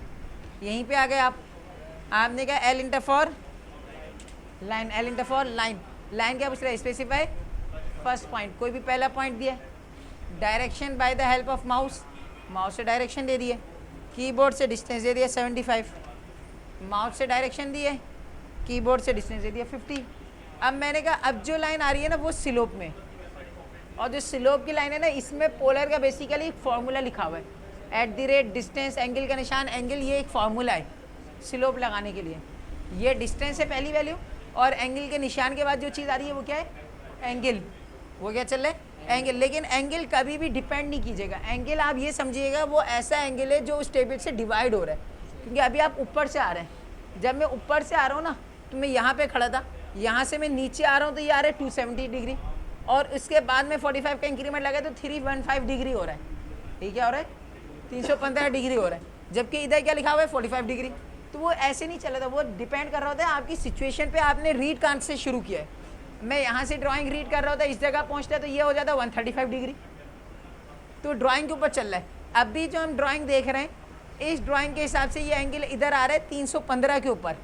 यहीं पे आ गए आप, आपने कहा L inter for line, L inter for line, line क्या पूछ रहा है, स्पेसिफाई फर्स्ट पॉइंट, कोई भी पहला पॉइंट दिया, direction by the help of mouse, mouse से डायरेक्शन दे दिए, कीबोर्ड से डिस्टेंस दे दिया 75, माउस से डायरेक्शन दिए, कीबोर्ड से डिस्टेंस दे दिया 50। अब मैंने कहा अब जो लाइन आ रही है ना वो स्लोप में, और जो स्लोप की लाइन है ना इसमें पोलर का बेसिकली एक फार्मूला लिखा हुआ है, @ डिस्टेंस एंगल का निशान एंगल, ये एक फार्मूला है स्लोप लगाने के लिए। ये डिस्टेंस है पहली वैल्यू, और एंगल के निशान के बाद जो चीज़ आ रही है वो क्या है, एंगल। वो क्या चल रहा है, एंगल। लेकिन एंगल कभी भी डिपेंड नहीं कीजिएगा, एंगल आप ये समझिएगा वो ऐसा एंगल है जो उस टेबल से डिवाइड हो रहा है, क्योंकि अभी आप ऊपर से आ रहे हैं। जब मैं ऊपर से आ रहा हूँ ना तो मैं यहाँ पे खड़ा था, यहाँ से मैं नीचे आ रहा हूँ तो ये आ रहा है 270 डिग्री, और इसके बाद में 45 का इंक्रीमेंट लगा तो 315 डिग्री हो रहा है। ये क्या हो रहा है, 315 डिग्री हो रहा है, जबकि इधर क्या लिखा हुआ है 45 डिग्री। तो वो ऐसे नहीं चला था, वो डिपेंड कर रहा होता है आपकी सिचुएशन पे, आपने रीड कहाँ से शुरू किया है। मैं यहाँ से ड्राइंग रीड कर रहा होता, इस जगह पहुँचता है तो ये हो जाता है 135 डिग्री, तो ड्राइंग के ऊपर चल रहा है। अभी जो हम ड्राइंग देख रहे हैं इस ड्राइंग के हिसाब से ये एंगल इधर आ रहा है 315 के ऊपर।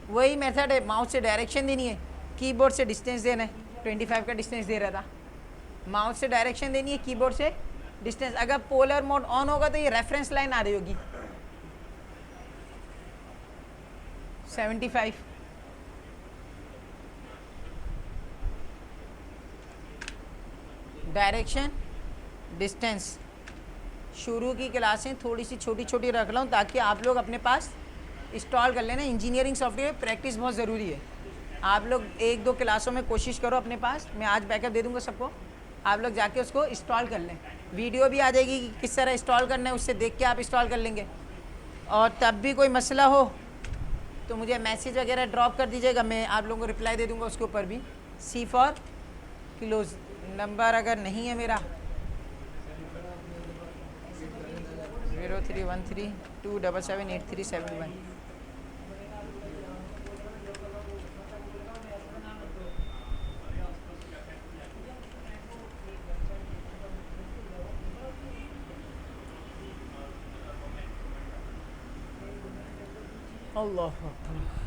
वही मेथड है, माउस से डायरेक्शन देनी है, कीबोर्ड से डिस्टेंस देना है। 25 का डिस्टेंस दे रहा था, माउस से डायरेक्शन देनी है, कीबोर्ड से डिस्टेंस। अगर पोलर मोड ऑन होगा तो ये रेफरेंस लाइन आ रही होगी 75। Direction distance. शुरू की क्लासें थोड़ी सी छोटी छोटी रख रहा हूँ ताकि आप लोग अपने पास इंस्टॉल कर लेना। इंजीनियरिंग सॉफ्टवेयर प्रैक्टिस बहुत ज़रूरी है। आप लोग 1-2 क्लासों में कोशिश करो अपने पास, मैं आज बैकअप दे दूँगा सबको, आप लोग जाके उसको इंस्टॉल कर लें। वीडियो भी आ जाएगी कि किस तरह इंस्टॉल करना है, उससे देख के आप इंस्टॉल कर लेंगे। और तब भी कोई मसला हो तो मुझे मैसेज वगैरह ड्रॉप कर दीजिएगा, मैं आप लोगों को रिप्लाई दे दूँगा उसके ऊपर भी। C for close. नंबर अगर नहीं है मेरा 0313277837 अल्लाह अकबर।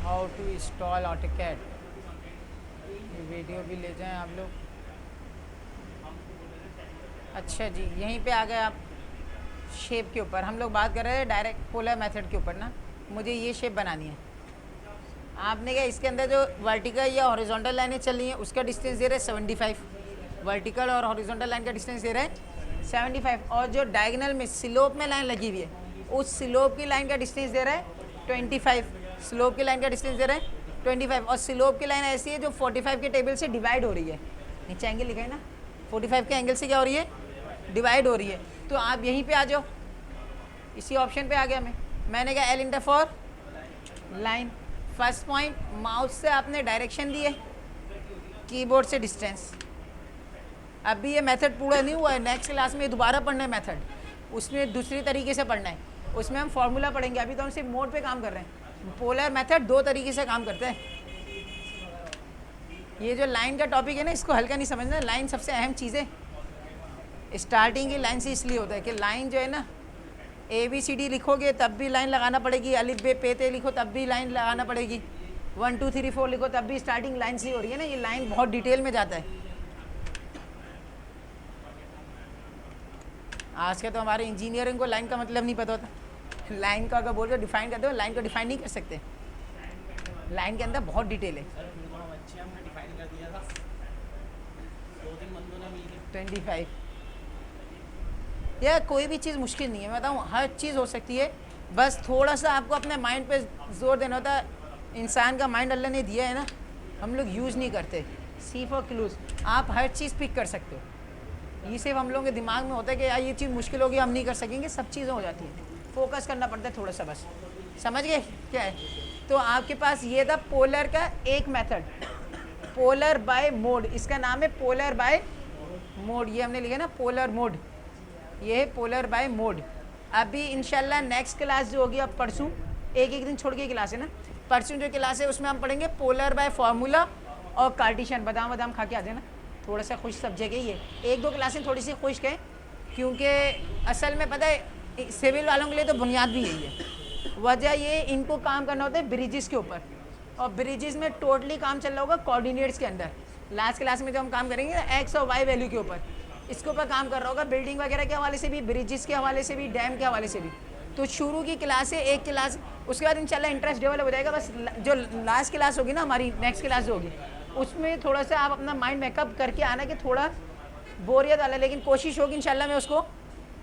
हाउ टू इंस्टॉल ऑटोकैड, ये वीडियो भी ले जाएं आप लोग। अच्छा जी, यहीं पे आ गए आप शेप के ऊपर। हम लोग बात कर रहे हैं डायरेक्ट पोलर मेथड के ऊपर ना। मुझे ये शेप बनानी है। आपने क्या इसके अंदर जो वर्टिकल या हॉरिजॉन्टल लाइनें चल रही हैं उसका डिस्टेंस दे रहे हैं 75। वर्टिकल और हॉरिजॉन्टल लाइन का डिस्टेंस दे रहे हैं 75, और जो डायगोनल में स्लोप में लाइन लगी हुई है उस स्लोप की लाइन का डिस्टेंस दे रहा है 25। स्लोप की लाइन का डिस्टेंस दे रहा है 25, और स्लोप की लाइन ऐसी है जो 45 के टेबल से डिवाइड हो रही है। नीचे एंगल लिखा है ना, 45 के एंगल से क्या हो रही है, डिवाइड हो रही है। तो आप यहीं पे आ जाओ, इसी ऑप्शन पे आ गया मैंने कहा L inter for line. First point, mouse से आपने डायरेक्शन दी है, कीबोर्ड से डिस्टेंस। अभी ये मेथड पूरा नहीं हुआ है, नेक्स्ट क्लास में दोबारा पढ़ना है मेथड, उसमें दूसरी तरीके से पढ़ना है, उसमें हम फार्मूला पढ़ेंगे। अभी तो हम सिर्फ मोड पे काम कर रहे हैं। पोलर मेथड 2 तरीके से काम करते हैं। ये जो लाइन का टॉपिक है ना, इसको हल्का नहीं समझना। लाइन सबसे अहम चीज़ है। स्टार्टिंग की लाइन से इसलिए होता है कि लाइन जो है ना, ABCD लिखोगे तब भी लाइन लगाना पड़ेगी, अलिफ बे पे ते लिखो तब भी लाइन लगाना पड़ेगी, 1 2 3 4 लिखो तब भी स्टार्टिंग लाइन से हो रही है ना। ये लाइन बहुत डिटेल में जाता है। आज के तो हमारे इंजीनियरिंग को लाइन का मतलब नहीं पता होता। लाइन का अगर बोल के डिफाइन करते हो, लाइन को डिफाइन नहीं कर सकते। लाइन के अंदर बहुत डिटेल है। 25 या कोई भी चीज़ मुश्किल नहीं है, मैं बताऊँ हर चीज़ हो सकती है। बस थोड़ा सा आपको अपने माइंड पे जोर देना होता है। इंसान का माइंड अल्लाह ने दिया है ना, हम लोग यूज़ नहीं करते। C फॉर क्लोज, आप हर चीज़ पिक कर सकते हो। ये सिर्फ हम लोगों के दिमाग में होता है कि यार ये चीज़ मुश्किल होगी, हम नहीं कर सकेंगे। सब चीज़ें हो जाती हैं, फोकस करना पड़ता है थोड़ा सा, बस समझ गए क्या है। तो आपके पास ये था पोलर का एक मेथड, पोलर बाय मोड। इसका नाम है पोलर बाय मोड। ये हमने लिखा ना पोलर मोड, ये है पोलर बाय मोड। अभी इंशाल्लाह नेक्स्ट क्लास जो होगी, अब परसों एक दिन छोड़ के क्लास है ना, परसों जो क्लास है उसमें हम पढ़ेंगे पोलर बाय फार्मूला और कार्टिशियन। बादाम बादाम खा के आ जाना, थोड़ा सा खुश सब्जेक्ट है ये। 1-2 क्लासें थोड़ी सी खुश है, क्योंकि असल में पता है सिविल वालों के लिए तो बुनियाद भी यही है। वजह ये इनको काम करना होता है ब्रिजेस के ऊपर। और ब्रिजेस में टोटली काम चल रहा होगा कोऑर्डिनेट्स के अंदर। लास्ट क्लास में जो हम काम करेंगे एक्स और वाई वैल्यू के ऊपर, इसके ऊपर काम कर रहा होगा, बिल्डिंग वगैरह के हवाले से भी, ब्रिजेस के हवाले से भी, डैम के हवाले से भी। तो शुरू की क्लास है एक क्लास, उसके बाद इंशाल्लाह इंटरेस्ट डेवलप हो जाएगा। बस जो लास्ट क्लास होगी ना हमारी, नेक्स्ट क्लास जो होगी, उसमें थोड़ा सा आप अपना माइंड मेकअप करके आना कि थोड़ा बोरियत वाला, लेकिन कोशिश होगी इंशाल्लाह मैं उसको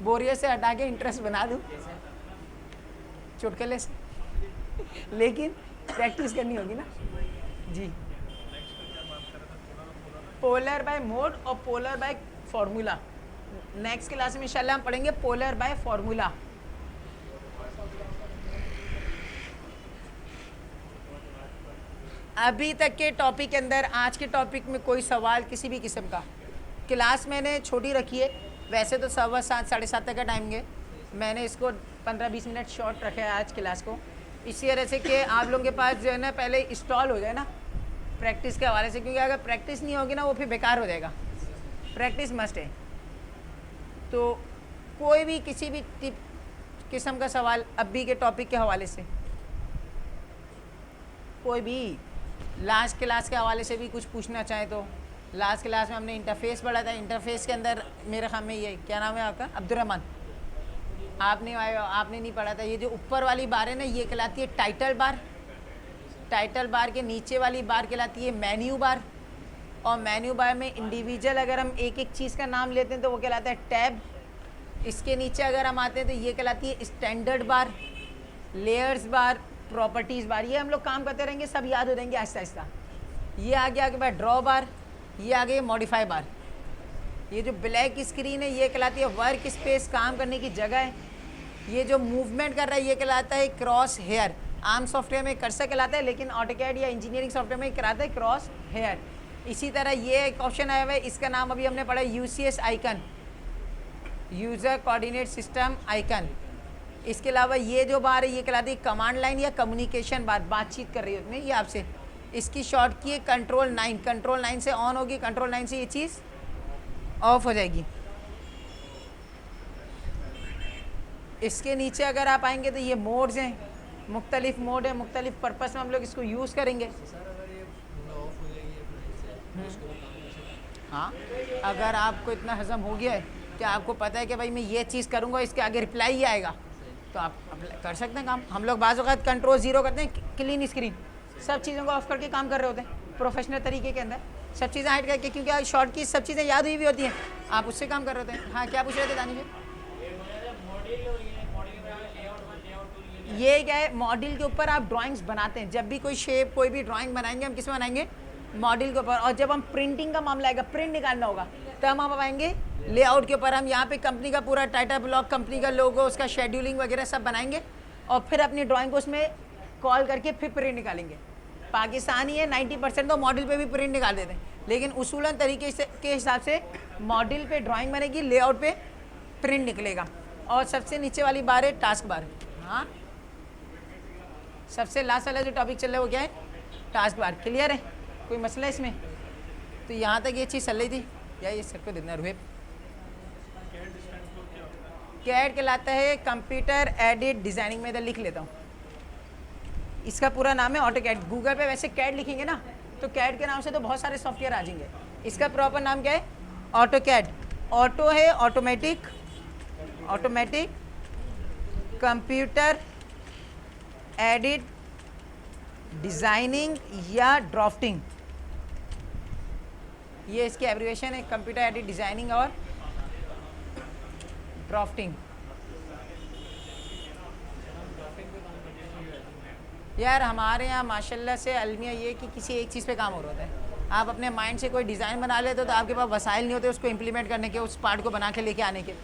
बोरियत से हटा के इंटरेस्ट बना दूँ चुटकुले से, लेकिन प्रैक्टिस करनी होगी ना जी। पोलर बाय मोड और polar by formula, next class में इंशाल्लाह हम पढ़ेंगे पोलर बाय फॉर्मूला। अभी तक के टॉपिक के अंदर, आज के टॉपिक में कोई सवाल किसी भी किस्म का? क्लास मैंने छोटी रखी है, वैसे तो 7:15 7:30 तक का टाइम है, मैंने इसको 15-20 मिनट शॉर्ट रखा है आज क्लास को, इसी वजह से कि आप लोगों के पास जो है ना पहले इंस्टॉल हो जाए ना प्रैक्टिस के हवाले से, क्योंकि अगर प्रैक्टिस नहीं होगी ना वो फिर बेकार हो जाएगा। प्रैक्टिस मस्ट है। तो कोई भी किसी भी किस्म का सवाल अभी के टॉपिक के हवाले से, कोई भी लास्ट क्लास के हवाले से भी कुछ पूछना चाहे तो। लास्ट क्लास में हमने इंटरफेस पढ़ा था, इंटरफेस के अंदर मेरे ख्याल में ये क्या नाम है आपका, अब्दुर्रहमान, आपने नहीं पढ़ा था। ये जो ऊपर वाली बार है ना ये कहलाती है टाइटल बार, टाइटल बार के नीचे वाली बार कहलाती है मेन्यू बार, और मेन्यू बार में इंडिविजुअल अगर हम एक एक चीज़ का नाम लेते हैं तो वो कहलाता है टैब। इसके नीचे अगर हम आते हैं तो ये कहलाती है स्टैंडर्ड बार, लेयर्स बार, प्रॉपर्टीज़ बार। ये हम लोग काम करते रहेंगे, सब याद हो जाएंगे आहिस्ता आहिस्ता। ये आगे आगे बाद ड्रॉ बार, ये आगे मॉडिफाई बार। ये जो ब्लैक स्क्रीन है ये कहलाती है वर्क स्पेस, काम करने की जगह है। ये जो मूवमेंट कर रहा है ये कहलाता है क्रॉस हेयर। आम सॉफ्टवेयर में कर्सर कहलाता है, लेकिन ऑटोकैड या इंजीनियरिंग सॉफ्टवेयर में कहलाता है क्रॉस हेयर। इसी तरह ये एक ऑप्शन आया हुआ है, इसका नाम अभी हमने पढ़ा UCS icon, user coordinate system icon. इसके अलावा ये जो बार है ये कहलाती है कमांड लाइन या कम्युनिकेशन बार, बातचीत कर रही होती है ये आपसे। इसकी शॉर्ट की है कंट्रोल 9, कंट्रोल 9 से ऑन होगी, कंट्रोल 9 से ये चीज़ ऑफ हो जाएगी। इसके नीचे अगर आप आएंगे तो ये मोड्स हैं, मुख्तलिफ मोड है, मुख्तलिफ पर्पस में हम लोग इसको यूज़ करेंगे। हाँ, अगर आपको इतना हजम हो गया है कि आपको पता है कि भाई मैं ये चीज़ करूँगा इसके आगे रिप्लाई ही आएगा, तो आप कर सकते हैं काम। हम लोग बाज़ औक़ात कंट्रोल 0 करते हैं, क्लीन स्क्रीन, सब चीज़ों को ऑफ करके काम कर रहे होते हैं प्रोफेशनल तरीके के अंदर, सब चीज़ें हाइड करके, क्योंकि शॉर्ट की सब चीज़ें याद हुई भी होती हैं, आप उससे काम कर रहे होते हैं। हाँ, क्या पूछ रहे थे दानिश भाई? ये क्या है, मॉडल के ऊपर आप ड्राइंग्स बनाते हैं। जब भी कोई शेप, कोई भी ड्राइंग बनाएंगे हम किस में बनाएंगे, मॉडल के ऊपर। और जब हम प्रिंटिंग का मामला आएगा, प्रिंट निकालना होगा, तब हम आएंगे लेआउट के ऊपर। हम यहाँ पे कंपनी का पूरा टाइटल ब्लॉक, कंपनी का लोगो, उसका शेड्यूलिंग वगैरह सब बनाएंगे और फिर अपनी ड्राइंग को उसमें कॉल करके फिर प्रिंट निकालेंगे। पाकिस्तानी है 90% तो मॉडल पे भी प्रिंट निकाल देते हैं, लेकिन उसूलन तरीके से के हिसाब से मॉडल पे ड्राइंग बनेगी, लेआउट पे प्रिंट निकलेगा। और सबसे नीचे वाली बार है टास्क बार। हाँ, सबसे लास्ट वाला जो टॉपिक चल रहा है वो क्या है, टास्क बार। क्लियर है, कोई मसला है इसमें? तो यहाँ तक ये चीज़ चल रही थी या ये सबको देना रुहेब? कैड कहलाता है कंप्यूटर एडिट डिज़ाइनिंग, में इधर लिख लेता हूँ, इसका पूरा नाम है ऑटोकैड। गूगल पे वैसे कैड लिखेंगे ना तो कैड के नाम से तो बहुत सारे सॉफ्टवेयर आ जाएंगे। इसका प्रॉपर नाम क्या है, ऑटोकैड। ऑटो है automatic, automatic computer edit designing या ड्राफ्टिंग, ये इसकी एब्रिविएशन है, कंप्यूटर एडिट डिज़ाइनिंग और ड्राफ्टिंग। यार हमारे यहाँ माशाल्लाह से अलमिया ये कि किसी एक चीज़ पे काम हो रहा होता है। आप अपने माइंड से कोई डिज़ाइन बना लेते हो तो आपके पास वसाइल नहीं होते उसको इम्प्लीमेंट करने के, उस पार्ट को बना के लेके आने के,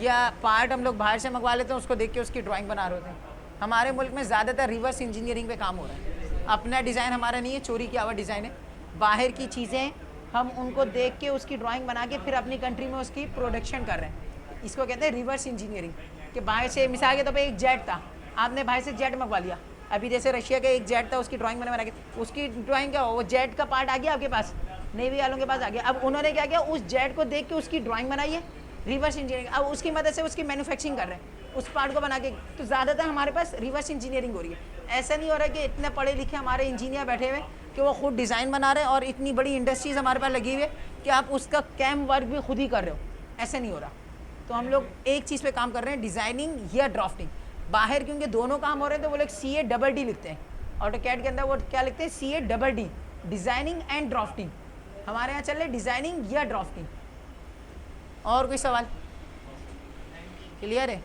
या पार्ट हम लोग बाहर से मंगवा लेते हैं उसको देख के उसकी ड्राइंग बना रहे होते हैं। हमारे मुल्क में ज़्यादातर रिवर्स इंजीनियरिंग पे काम हो रहा है। अपना डिज़ाइन हमारा नहीं है, चोरी किया हुआ डिज़ाइन है। बाहर की चीज़ें हम उनको देख के उसकी ड्राइंग बना के फिर अपनी कंट्री में उसकी प्रोडक्शन कर रहे हैं। इसको कहते हैं रिवर्स इंजीनियरिंग। कि बाहर से, मिसाल के तौर पे एक जेट था, आपने बाहर से जेट मंगवा लिया, अभी जैसे रशिया का एक जेट था उसकी ड्राइंग बना के, उसकी ड्राइंग क्या हो, वो जेट का पार्ट आ गया आपके पास, नेवी वालों के पास आ गया। अब उन्होंने क्या किया, उस जेट को देख के उसकी ड्राइंग बनाई है, रिवर्स इंजीनियरिंग, अब उसकी मदद से उसकी मैन्युफैक्चरिंग कर रहे हैं, उस पार्ट को बना के। तो ज़्यादातर हमारे पास रिवर्स इंजीनियरिंग हो रही है। ऐसा नहीं हो रहा कि इतने पढ़े लिखे हमारे इंजीनियर बैठे हुए कि वो खुद डिज़ाइन बना रहे हैं और इतनी बड़ी इंडस्ट्रीज़ हमारे पास लगी हुई है कि आप उसका कैम वर्क भी खुद ही कर रहे हो, ऐसा नहीं हो रहा। तो हम लोग एक चीज़ पे काम कर रहे हैं, डिज़ाइनिंग या ड्राफ्टिंग। बाहर क्योंकि दोनों काम हो रहे हैं तो वो लोग CA लिखते हैं, ऑटोकैड के अंदर वो क्या लिखते हैं, CA, डिज़ाइनिंग एंड ड्राफ्टिंग। हमारे यहाँ चल रहे डिज़ाइनिंग या ड्राफ्टिंग। और कोई सवाल? क्लियर है?